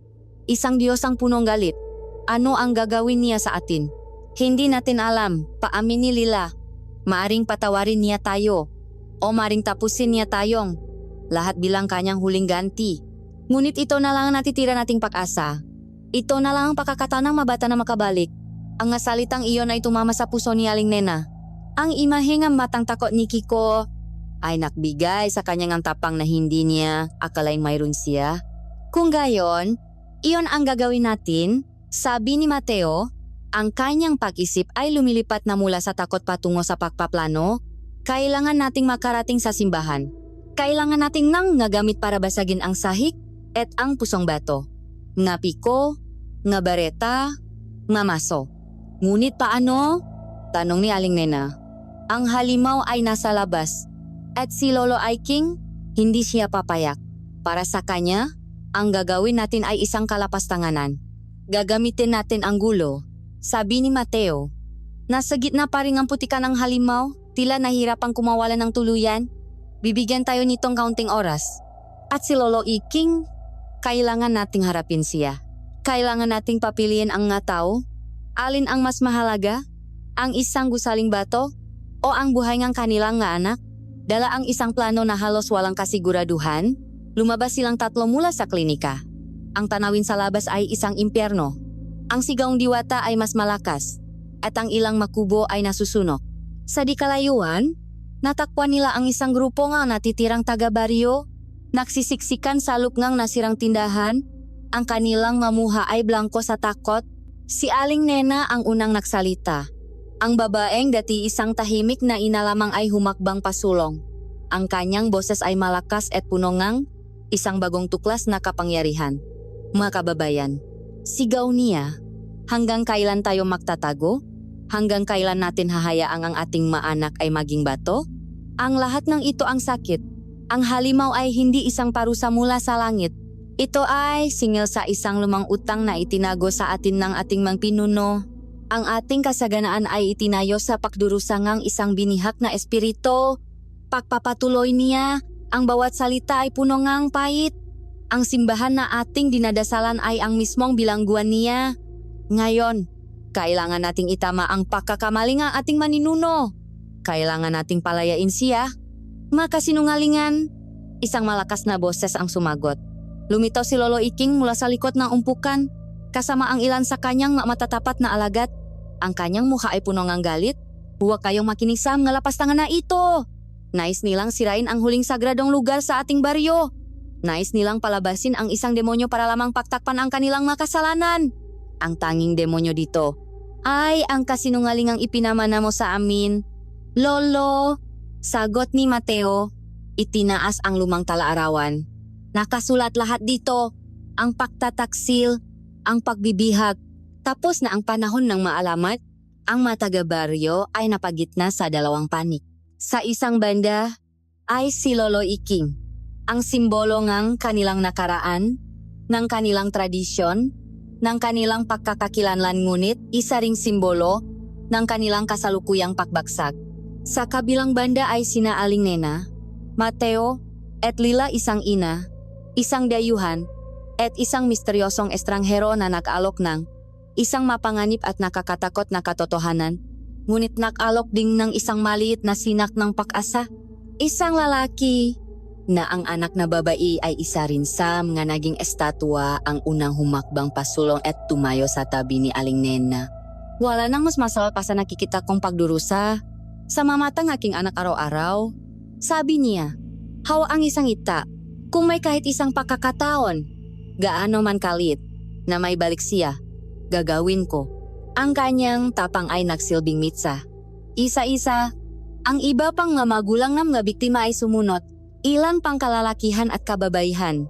Isang Diyos ang punong galit. Ano ang gagawin niya sa atin? Hindi natin alam, paamin ni Lila. Maaring patawarin niya tayo. O maaring tapusin niya tayong lahat bilang kanyang huling ganti. Ngunit ito na lang ang natitira nating pag-asa. Ito na lang ang pagkakataon ng mabata na makabalik. Ang salitang iyon ay tumama sa puso ni Aling Nena. Ang imaheng matang takot ni Kiko ay nakbigay sa kanyang ang tapang na hindi niya akalain mayroon siya. Kung gayon, iyon ang gagawin natin, sabi ni Mateo. Ang kanyang pag-isip ay lumilipat na mula sa takot patungo sa pagpaplano. Kailangan nating makarating sa simbahan. Kailangan nating nang nagamit para basagin ang sahig at ang pusong bato. Nga piko, nga bareta, nga maso. Ngunit paano? Tanong ni Aling Nena. Ang halimaw ay nasa labas at si Lolo Aiking hindi siya papayak. Para sa kanya, ang gagawin natin ay isang kalapastanganan. Gagamitin natin ang gulo, sabi ni Mateo. Nasa gitna pa rin ang putikan ng halimaw, tila nahirapang kumawalan ng tuluyan. Bibigyan tayo nitong kaunting oras. At si Lolo Iking, kailangan nating harapin siya. Kailangan nating papiliin ang nga tao. Alin ang mas mahalaga? Ang isang gusaling bato o ang buhay ng kanilang nga anak? Dala ang isang plano na halos walang kasiguraduhan. Lumabas silang tatlo mula sa klinika. Ang tanawin sa labas ay isang impyerno. Ang sigaong diwata ay mas malakas at ang ilang makubo ay nasusunok. Sa di kalayuan, natakpan nila ang isang grupo nga natitirang taga-baryo. Nagsisiksikan sa lupngang nasirang tindahan. Ang kanilang mamuha ay blanko sa takot. Si Aling Nena ang unang nagsalita. Ang babaeng dati isang tahimik na ina lamang ay humakbang pasulong. Ang kanyang boses ay malakas at puno ngang isang bagong tuklas na kapangyarihan. Mga kababayan, sigaw niya, hanggang kailan tayo magtatago? Hanggang kailan natin hahayaang ang ating maanak ay maging bato? Ang lahat ng ito ang sakit. Ang halimaw ay hindi isang parusa mula sa langit. Ito ay singil sa isang lumang utang na itinago sa atin ng ating mga pinuno. Ang ating kasaganaan ay itinayo sa pakdurusangang isang binihak na espiritu. Pagpapatuloy niya, ang bawat salita ay puno ngang pait. Ang simbahan na ating dinadasalan ay ang mismong bilangguan niya. Ngayon, kailangan nating itama ang pagkakamali ng ating maninuno. Kailangan nating palayain siya. Makasinungalingan. Isang malakas na boses ang sumagot. Lumitaw si Lolo Iking mula sa likod ng umpukan, kasama ang ilan sa kanyang matatapat na alagad. Ang kanyang mukha ay puno ng galit. Huwag kayong makinig sa mga lapastangan na ito. Nais nilang sirain ang huling sagradong lugar sa ating baryo. Nais nilang palabasin ang isang demonyo para lamang pagtakpan ang kanilang makasalanan. Ang tanging demonyo dito ay ang kasinungalingang ipinamana mo sa amin. Lolo, sagot ni Mateo, itinaas ang lumang talaarawan. Nakasulat lahat dito, ang pagtataksil, ang pagbibihag. Tapos na ang panahon ng maalamat, ang mga taga-baryo ay napagitna sa dalawang panik. Sa isang banda ay si Lolo Iking, ang simbolo ng kanilang nakaraan, ng kanilang tradisyon, ng kanilang pagkakakilanlan ngunit isa ring simbolo ng kanilang kasalukuyang pagbagsak. Sa kabilang banda ay sina Aling Nena, Mateo, at Lila isang ina, isang dayuhan, at isang misteryosong estranghero na nag-alok ng isang mapanganib at nakakatakot na katotohanan, ngunit nag-alok din ng isang maliit na sinak ng pag-asa. Isang lalaki na ang anak na babae ay isa rin sa mga naging estatwa ang unang humakbang pasulong at tumayo sa tabi ni Aling Nena. Wala nang mas masama pa sa nakikita kong pagdurusa sa mamatang aking anak araw-araw. Sabi niya, hawa ang isang ita, kung may kahit isang pagkakataon, gaano man kalit, na may balik siya, gagawin ko. Ang kanyang tapang ay nagsilbing mitsa. Isa-isa, ang iba pang nga magulang ng mga biktima ay sumunot. Ilan pang kalalakihan at kababaihan,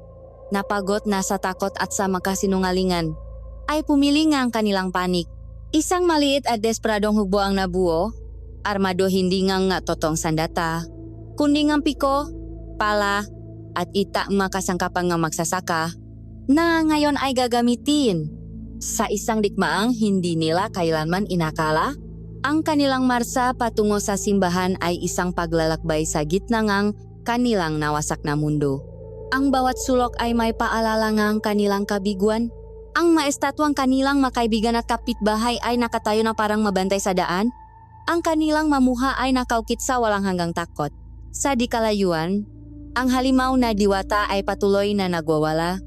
napagod na sa takot at sa makasinungalingan, ay pumili nga ang kanilang panik. Isang maliit at desperadong hugbo ang nabuo, armado hindi nga totong sandata, kundi ng piko, pala, at ita makasangkapang nga magsasaka, na ngayon ay gagamitin sa isang dikmaang hindi nila kailanman inakala. Ang kanilang marsa patungo sa simbahan ay isang paglalakbay sa gitna ng kanilang nawasak na mundo. Ang bawat sulok ay may paalala ng kanilang kabiguan. Ang maestatwang kanilang makaibigan at kapitbahay ay nakatayo na parang mabantay sa daan. Ang kanilang mamuha ay nakaukit sa walang hanggang takot. Sa di kalayuan, ang halimaw na diwata ay patuloy na nagwawala.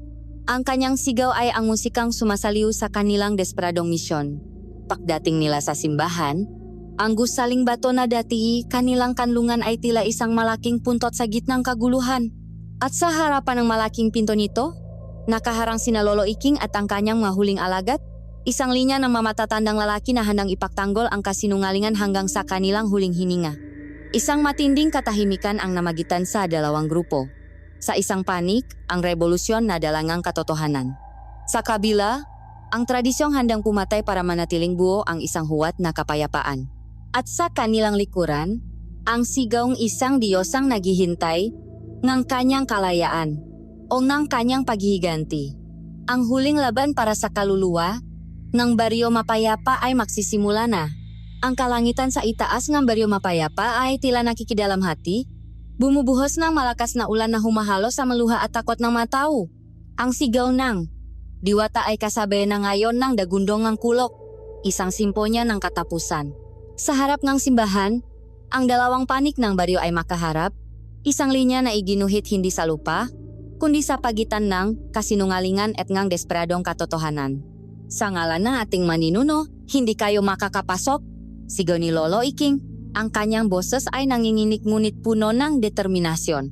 Ang kanyang sigaw ay ang musikang sumasaliw sa kanilang desperadong misyon. Pagdating nila sa simbahan, ang gusaling bato na dati kanilang kanlungan ay tila isang malaking puntot sa gitnang kaguluhan. At sa harapan ng malaking pinto nito, nakaharang sina Lolo Iking at ang kanyang mahuling alagat, isang linya ng mamatatandang lalaki na handang ipagtanggol ang kasinungalingan hanggang sa kanilang huling hininga. Isang matinding katahimikan ang namagitan sa dalawang grupo. Sa isang panik, ang revolusyon na dalangang katotohanan. Sa kabila, ang tradisyong handang pumatay para manatiling buo ang isang huwat na kapayapaan. At sa kanilang likuran, ang sigaw ng isang diyosang naghihintay ng kanyang kalayaan o ng kanyang paghihiganti. Ang huling laban para sa kaluluwa ng baryo mapayapa ay magsisimula na. Ang kalangitan sa itaas ng baryo mapayapa ay tila nakikidalamhati. Bumubuhos ng malakas na ulan na humahalo sa maluha at takot ng mga tao. Ang sigaw ng diwata ay kasabay na ngayon ng dagundong ng kulok, isang simponya ng katapusan. Sa harap ng simbahan, ang dalawang panik ng baryo ay makaharap, isang linya na iginuhit hindi sa lupa, kundi sa pagitan ng kasinungalingan at ngang desperadong katotohanan. Sa ngalan ng ating maninuno, hindi kayo makakapasok, sigaw ni Lolo Iking. Ang kanyang boses ay nanginginig ngunit puno ng determinasyon.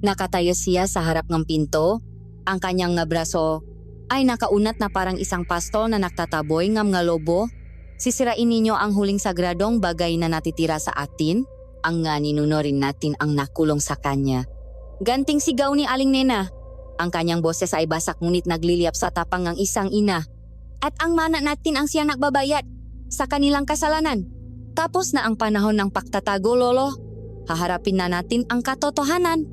Nakatayo siya sa harap ng pinto, ang kanyang nga braso ay nakaunat na parang isang pastol na nagtataboy ng mga lobo. Sisirain ninyo ang huling sagradong bagay na natitira sa atin, ang nga ninuno rin natin ang nakulong sa kanya. Ganting sigaw ni Aling Nena. Ang kanyang boses ay basak ngunit nagliliyap sa tapang ng isang ina. At ang mana natin ang siyang nagbabayad sa kanilang kasalanan. Tapos na ang panahon ng pagtatago, Lolo. Haharapin na natin ang katotohanan.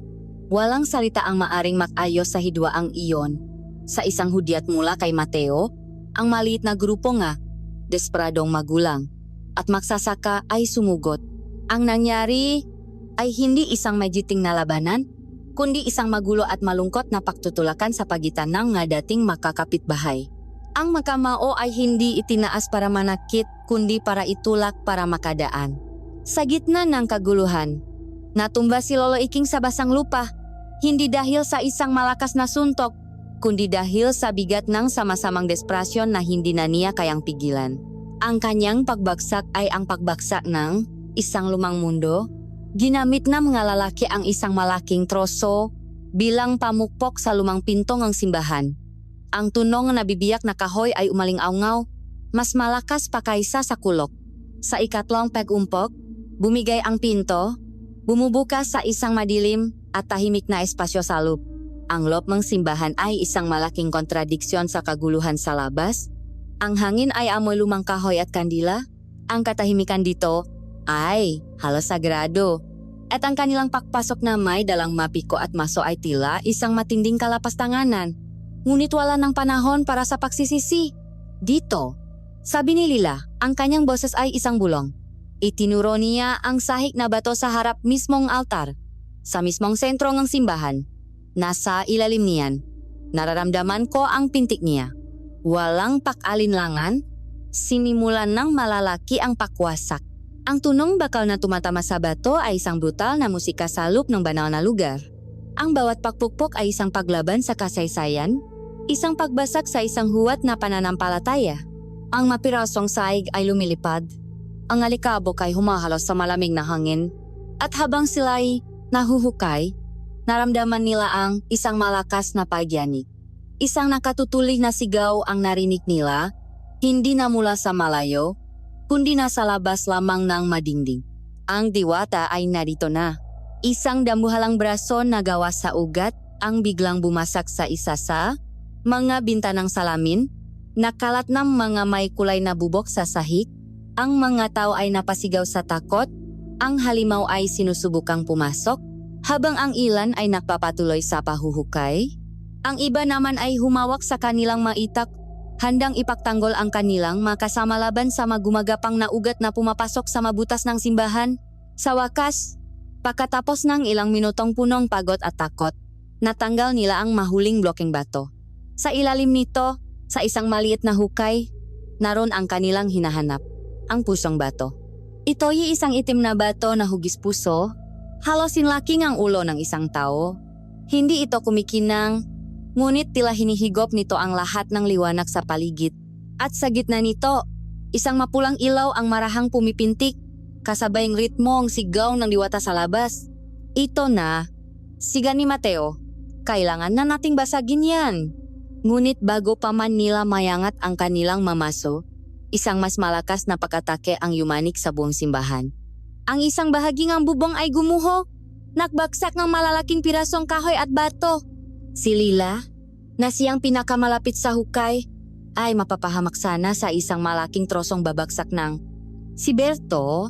Walang salita ang maaring makayos sa hidwaang iyon. Sa isang hudyat mula kay Mateo, ang maliit na grupo nga, desperadong magulang, at magsasaka ay sumugot. Ang nangyari ay hindi isang majiting na labanan, kundi isang magulo at malungkot na pagtutulakan sa pagitan ng nga dating makakapitbahay. Ang makamao ay hindi itinaas para manakit, kundi para itulak para makadaan. Sa gitna ng kaguluhan, natumba si Lolo Iking sa basang lupa, hindi dahil sa isang malakas na suntok, kundi dahil sa bigat ng sama-samang desperasyon na hindi na niya kayang pigilan. Ang kanyang pagbagsak ay ang pagbagsak ng isang lumang mundo, Ginamit na mga lalaki ang isang malaking troso bilang pamukpok sa lumang pinto ng simbahan. Ang tunong na bibiyak na kahoy ay umaling-awngaw, mas malakas pa kaysa sa kulok. Sa ikatlong pag-umpok, bumigay ang pinto, bumubukas sa isang madilim at tahimik na espasyo sa loob. Ang loob ng simbahan ay isang malaking kontradiksyon sa kaguluhan sa labas. Ang hangin ay amoy lumang kahoy at kandila. Ang katahimikan dito ay halos sagrado. At ang kanilang pagpasok na may dalang mapiko at maso ay tila isang matinding kalapastanganan. Ngunit wala ng panahon para sa pagsisisi. Dito, sabi ni Lila, ang kanyang boses ay isang bulong. Itinuro niya ang sahig na bato sa harap mismong altar. Sa mismong sentro ng simbahan. Nasa ilalim niyan. Nararamdaman ko ang pintik niya. Walang pak-alinlangan. Sinimulan ng malalaki ang pakwasak. Ang tunong bakal na tumatama sa bato ay isang brutal na musika sa loob ng banal na lugar. Ang bawat pakpukpok ay isang paglaban sa kasaysayan, isang pagbasag sa isang huwat na pananampalataya. Ang mapirasong sahig ay lumilipad. Ang alikabok ay humahalos sa malamig na hangin. At habang sila'y nahuhukay, naramdaman nila ang isang malakas na pagyanig. Isang nakatutulig na sigaw ang narinig nila, hindi na mula sa malayo, kundi nasa labas lamang ng madingding. Ang diwata ay narito na. Isang damuhalang braso na gawa sa ugat ang biglang bumasak sa isa sa mga bintanang salamin, nakalat ng mga may kulay na bubok sa sahig. Ang mga tao ay napasigaw sa takot, ang halimaw ay sinusubukang pumasok, habang ang ilan ay nagpapatuloy sa pahuhukay. Ang iba naman ay humawak sa kanilang maitak, handang ipagtanggol ang kanilang makasama laban sa magumagapang na ugat na pumapasok sa mabutas ng simbahan. Sa wakas, pagkatapos ng ilang minutong punong pagod at takot, natanggal nila ang mahuling bloking bato. Sa ilalim nito, sa isang maliit na hukay, naroon ang kanilang hinahanap, ang pusong bato. Ito'y isang itim na bato na hugis puso, halos sinlaking ang ulo ng isang tao. Hindi ito kumikinang, ngunit tila hinihigop nito ang lahat ng liwanag sa paligid. At sa gitna nito, isang mapulang ilaw ang marahang pumipintik, kasabay ng ritmo ang sigaw ng diwata sa labas. Ito na, siga ni Mateo, kailangan na nating basagin yan. Ngunit bago pa man nila mayangat ang kanilang mamaso, isang mas malakas na pag-atake ang yumanik sa buong simbahan. Ang isang bahagi ng bubong ay gumuho, nagbagsak ng malalaking pirasong kahoy at bato. Si Lila, na siyang pinakamalapit sa hukay, ay mapapahamak sana sa isang malaking trosong babagsak ng. Si Berto,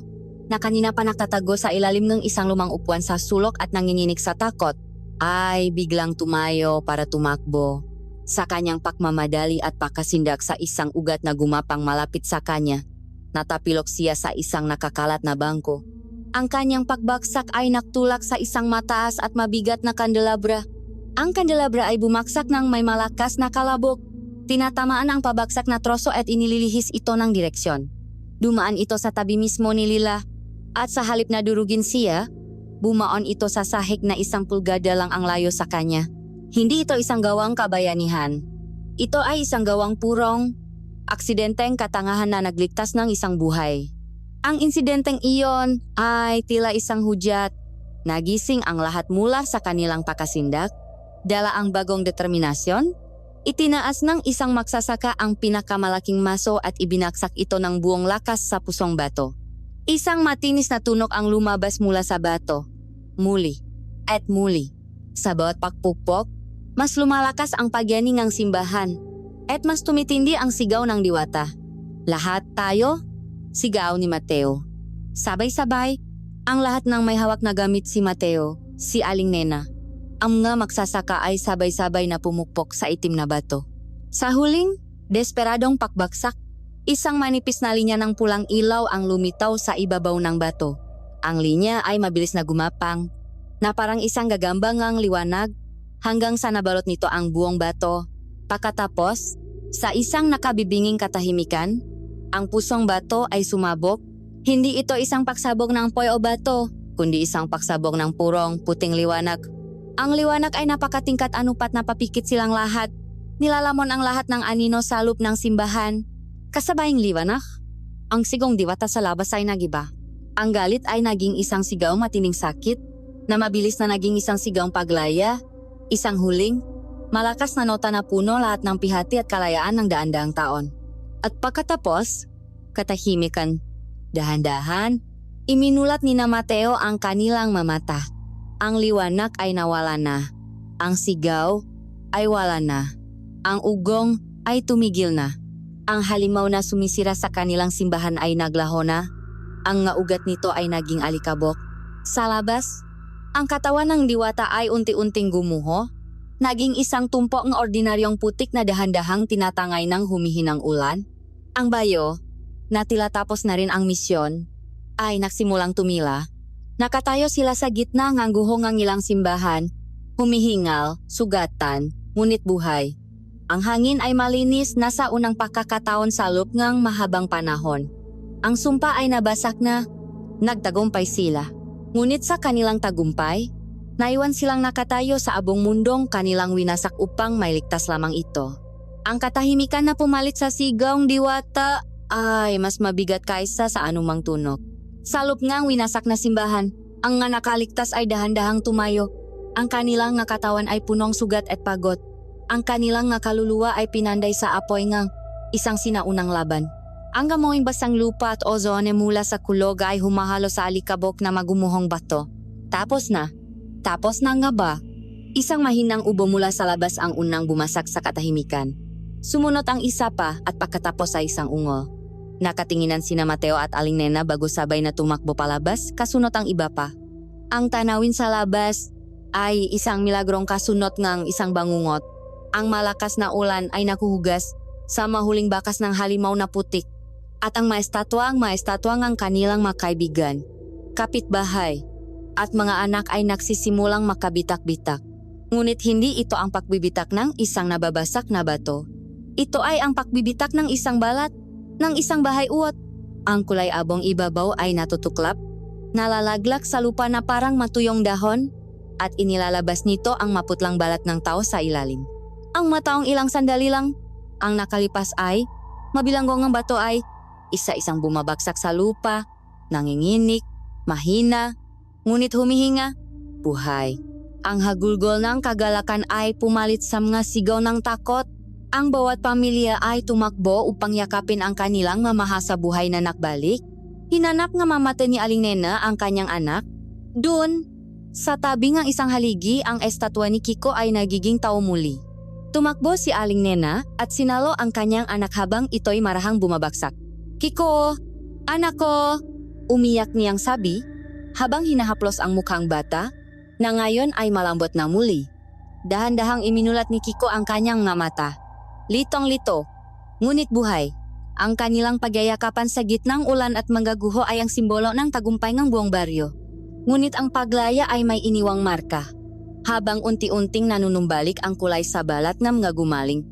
na kanina pa nakatago sa ilalim ng isang lumang upuan sa sulok at nanginginig sa takot, ay biglang tumayo para tumakbo. Sa kanyang pakmamadali at pakasindak sa isang ugat na gumapang malapit sa kanya, natapilok siya sa isang nakakalat na bangko. Ang kanyang pagbagsak ay naktulak sa isang mataas at mabigat na kandelabra. Ang kandelabra ay bumaksak ng may malakas na kalabok. Tinatamaan ang pabagsak na troso at inililihis ito ng direksyon. Dumaan ito sa tabi mismo ni Lila at sa halip na durugin siya, bumaon ito sa sahig na 1 pulgada lang ang layo sa kanya. Hindi ito isang gawang kabayanihan. Ito ay isang gawang purong, aksidenteng katangahan na nagligtas ng isang buhay. Ang insidenteng iyon ay tila isang hudyat. Nagising ang lahat mula sa kanilang pakasindak, dala ang bagong determinasyon. Itinaas ng isang magsasaka ang pinakamalaking maso at ibinaksak ito ng buong lakas sa pusong bato. Isang matinis na tunok ang lumabas mula sa bato. Muli at muli. Sa bawat pakpukpok, mas lumalakas ang pagyanig ng simbahan at mas tumitindi ang sigaw ng diwata. Lahat tayo, sigaw ni Mateo. Sabay-sabay, ang lahat ng may hawak na gamit si Mateo, si Aling Nena. Ang mga magsasaka ay sabay-sabay na pumukpok sa itim na bato. Sa huling, desperadong pakbaksak, isang manipis na linya ng pulang ilaw ang lumitaw sa ibabaw ng bato. Ang linya ay mabilis na gumapang, na parang isang gagambangang liwanag, hanggang sa nabalot nito ang buong bato. Pagkatapos, sa isang nakabibinging katahimikan, ang pusong bato ay sumabog. Hindi ito isang pagsabog ng poy o bato, kundi isang pagsabog ng purong puting liwanag. Ang liwanag ay napakatingkat anupat na papikit silang lahat. Nilalamon ang lahat ng anino sa loob ng simbahan. Kasabayang liwanag, ang sigong diwata sa labas ay nagiba. Ang galit ay naging isang sigaw matinding sakit, na mabilis na naging isang sigaw paglaya, isang huling, malakas na nota na puno lahat ng pihati at kalayaan ng daan-daang taon. At pagkatapos, katahimikan. Dahan-dahan, iminulat ni na Mateo ang kanilang mamata. Ang liwanag ay nawala na. Ang sigaw ay wala na. Ang ugong ay tumigil na. Ang halimaw na sumisira sa kanilang simbahan ay naglaho na. Ang ngaugat nito ay naging alikabok. Sa labas, ang katawan ng diwata ay unti-unting gumuho. Naging isang tumpok ng ordinaryong putik na dahan-dahang tinatangay ng humihinang ulan. Ang bayo, na tila tapos na rin ang misyon, ay nagsimulang tumila. Nakatayo sila sa gitna ng guhong ng ilang simbahan, humihingal, sugatan, ngunit buhay. Ang hangin ay malinis na sa unang pagkakataon sa loob ng mahabang panahon. Ang sumpa ay nabasak na, nagtagumpay sila. Ngunit sa kanilang tagumpay, naiwan silang nakatayo sa abong mundong kanilang winasak upang mailigtas lamang ito. Ang katahimikan na pumalit sa sigawng diwata ay mas mabigat kaysa sa anumang tunog. Sa loob ng winasak na simbahan, ang nga nakaligtas ay dahan-dahang tumayo. Ang kanilang nga katawan ay punong sugat at pagod. Ang kanilang nga kaluluwa ay pinanday sa apoy ng isang sinaunang laban. Ang gamoing basang lupa at ozone mula sa kulog ay humahalo sa alikabok na magumuhong bato. Tapos na nga ba? Isang mahinang ubo mula sa labas ang unang bumasak sa katahimikan. Sumunod ang isa pa at pagkatapos ay isang ungol. Nakatinginan sina Mateo at Aling Nena bago sabay na tumakbo palabas, kasunod ang iba pa. Ang tanawin sa labas ay isang milagrong kasunod ng isang bangungot. Ang malakas na ulan ay nakuhugas sa mahuling bakas ng halimaw na putik. At ang maestatwa ang kanilang makaibigan, kapitbahay, at mga anak ay nagsisimulang makabitak-bitak. Ngunit hindi ito ang pagbibitak ng isang nababasak na bato. Ito ay ang pagbibitak ng isang balat, ng isang bahay uwat. Ang kulay abong ibabaw ay natutuklap, nalalaglag sa lupa na parang matuyong dahon, at inilalabas nito ang maputlang balat ng tao sa ilalim. Ang mataong ilang sandali lang, ang nakalipas ay, mabilanggong ang bato ay, isa-isang bumabagsak sa lupa, nanginginig, mahina, ngunit humihinga, buhay. Ang hagulgol ng kagalakan ay pumalit sa mga sigaw ng takot. Ang bawat pamilya ay tumakbo upang yakapin ang kanilang mamahasa buhay na nakbalik. Hinanap nga mamatay ni Aling Nena ang kanyang anak. Doon, sa tabi ng isang haligi, ang estatwa ni Kiko ay nagiging tao muli. Tumakbo si Aling Nena at sinalo ang kanyang anak habang ito'y marahang bumabagsak. "Kiko, anak ko!" Umiyak niyang sabi habang hinahaplos ang mukhang bata na ngayon ay malambot na muli. Dahan-dahang iminulat ni Kiko ang kanyang nga mata. Litong-lito, ngunit buhay. Ang kanilang pagyayakapan sa gitnang ulan at manggaguho ay ang simbolo ng tagumpay ng buong baryo. Ngunit ang paglaya ay may iniwang marka. Habang unti-unting nanunumbalik ang kulay sa balat ng mga gumaling,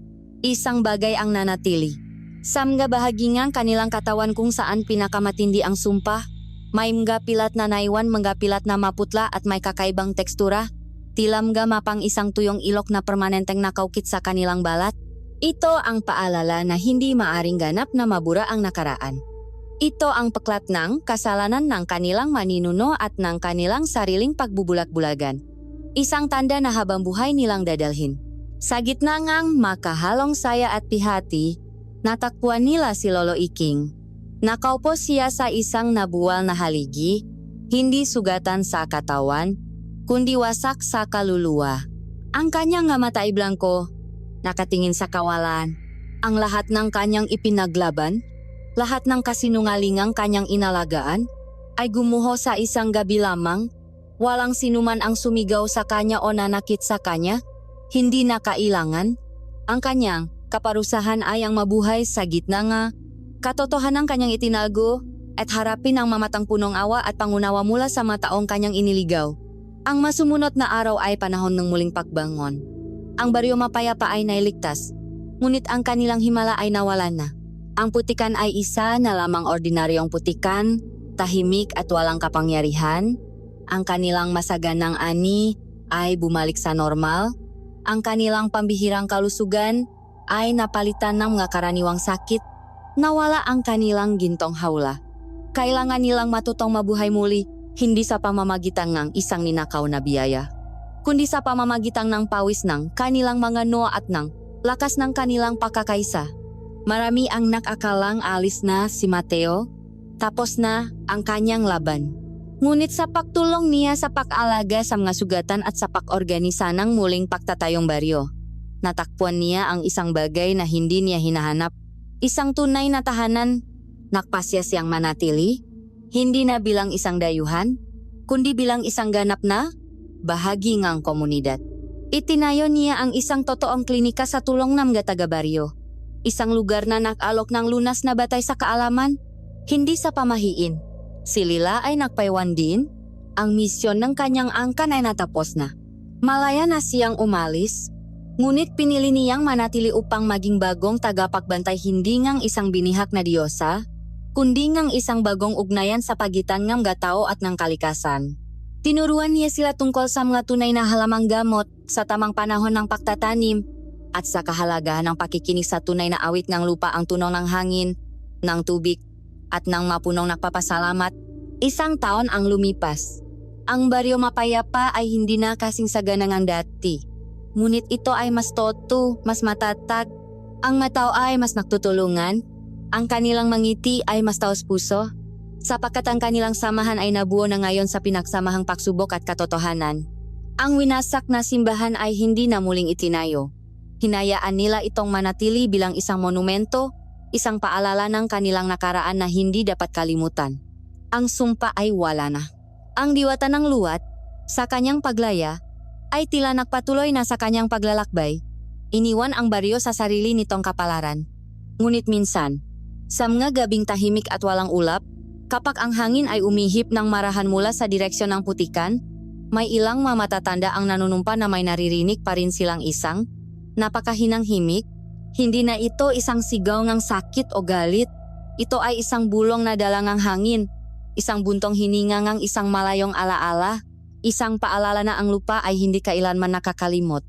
isang bagay ang nanatili. Sa mga bahagi ng kanilang katawan kung saan pinakamatindi ang sumpa, may mga pilat na naiwan, mga pilat na maputla at may kakaibang tekstura, tila mga mapang isang tuyong ilok na permanenteng nakaukit sa kanilang balat. Ito ang paalala na hindi maaring ganap na mabura ang nakaraan. Ito ang peklat ng kasalanan ng kanilang maninuno at ng kanilang sariling pagbubulak-bulagan. Isang tanda na habang buhay nilang dadalhin. Sa gitna ngang makahalong saya at pihati, natakpuan nila si Lolo Iking. Nakaupo siya sa isang nabuwal na haligi, hindi sugatan sa katawan, kundi wasak sa kaluluwa. Ang kanyang mata ay blanko, nakatingin sa kawalan. Ang lahat ng kanyang ipinaglaban, lahat ng kasinungalingang kanyang inalagaan, ay gumuho sa isang gabi lamang. Walang sinuman ang sumigaw sa kanya o nanakit sa kanya, hindi na kailangan. Ang kanyang kaparusahan ay ang mabuhay sa gitna nga katotohanan ng kanyang itinalgo at harapin ang mamatang punong awa at pangunawa mula sa mataong kanyang iniligaw. Ang masumunod na araw ay panahon ng muling pagbangon. Ang baryo mapayapa ay nailigtas, ngunit ang kanilang himala ay nawalan na. Ang putikan ay isa na lamang ordinaryong putikan, tahimik at walang kapangyarihan. Ang kanilang masaganang ani ay bumalik sa normal. Ang kanilang pambihirang kalusugan ay napalitan ng mga karaniwang sakit. Nawala ang kanilang gintong hawla. Kailangan nilang matutong mabuhay muli, hindi sa pamamagitan ng isang ninakaw na biyaya, kundi sa pamamagitan ng pawis ng kanilang mga noa at ng lakas ng kanilang pakakaisa. Marami ang nakakalang alis na si Mateo, tapos na ang kanyang laban. Ngunit sa pagtulong niya sa pag-alaga sa mga sugatan at sa pag-organisa ng muling pagtatayong baryo, natakpuan niya ang isang bagay na hindi niya hinahanap. Isang tunay na tahanan, nakpasya siyang manatili, hindi na bilang isang dayuhan, kundi bilang isang ganap na bahagi ng komunidad. Itinayo niya ang isang totoong klinika sa tulong ng mga taga-baryo. Isang lugar na nag-alok ng lunas na batay sa kaalaman, hindi sa pamahiin. Si Lila ay nagpaywan din, ang misyon ng kanyang angkan ay natapos na. Malaya na siyang umalis, ngunit pinili niyang manatili upang maging bagong tagapagbantay hindi ngang isang binihag na diyosa, kundi ngang isang bagong ugnayan sa pagitan ng mga tao at ng kalikasan. Tinuruan niya sila tungkol sa mga tunay na halamang gamot sa tamang panahon ng pagtatanim at sa kahalagahan ng pakikinig sa tunay na awit ng lupa, ang tunog ng hangin, ng tubig, at ng mapunong nagpapasalamat. Isang taon ang lumipas. Ang baryo mapayapa ay hindi na kasing sagana ng dati. Ngunit ito ay mas toto, mas matatag. Ang matao ay mas nagtutulungan. Ang kanilang mangiti ay mas taos puso. Sapagkat ang kanilang samahan ay nabuo na ngayon sa pinagsamahang pagsubok at katotohanan. Ang winasak na simbahan ay hindi na muling itinayo. Hinayaan nila itong manatili bilang isang monumento, isang paalala ng kanilang nakaraan na hindi dapat kalimutan. Ang sumpa ay wala na. Ang diwata ng luwat, sa kanyang paglaya, ay tila nagpatuloy na sa kanyang paglalakbay. Iniwan ang baryo sa sarili nitong kapalaran. Ngunit minsan, sa mga gabing tahimik at walang ulap, kapag ang hangin ay umihip ng marahan mula sa direksyon ng putikan, may ilang mamatatanda ang nanunumpa na may naririnig pa rin silang isang napakahinang himik. Hindi na ito isang sigaw ng sakit o galit. Ito ay isang bulong na dala ng hangin, isang buntong hininga ng isang malayong alaala, isang paalala na ang lupa ay hindi kailanman nakakalimot.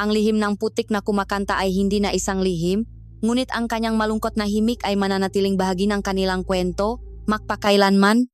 Ang lihim ng putik na kumakanta ay hindi na isang lihim, ngunit ang kanyang malungkot na himik ay mananatiling bahagi ng kanilang kwento, magpakailanman.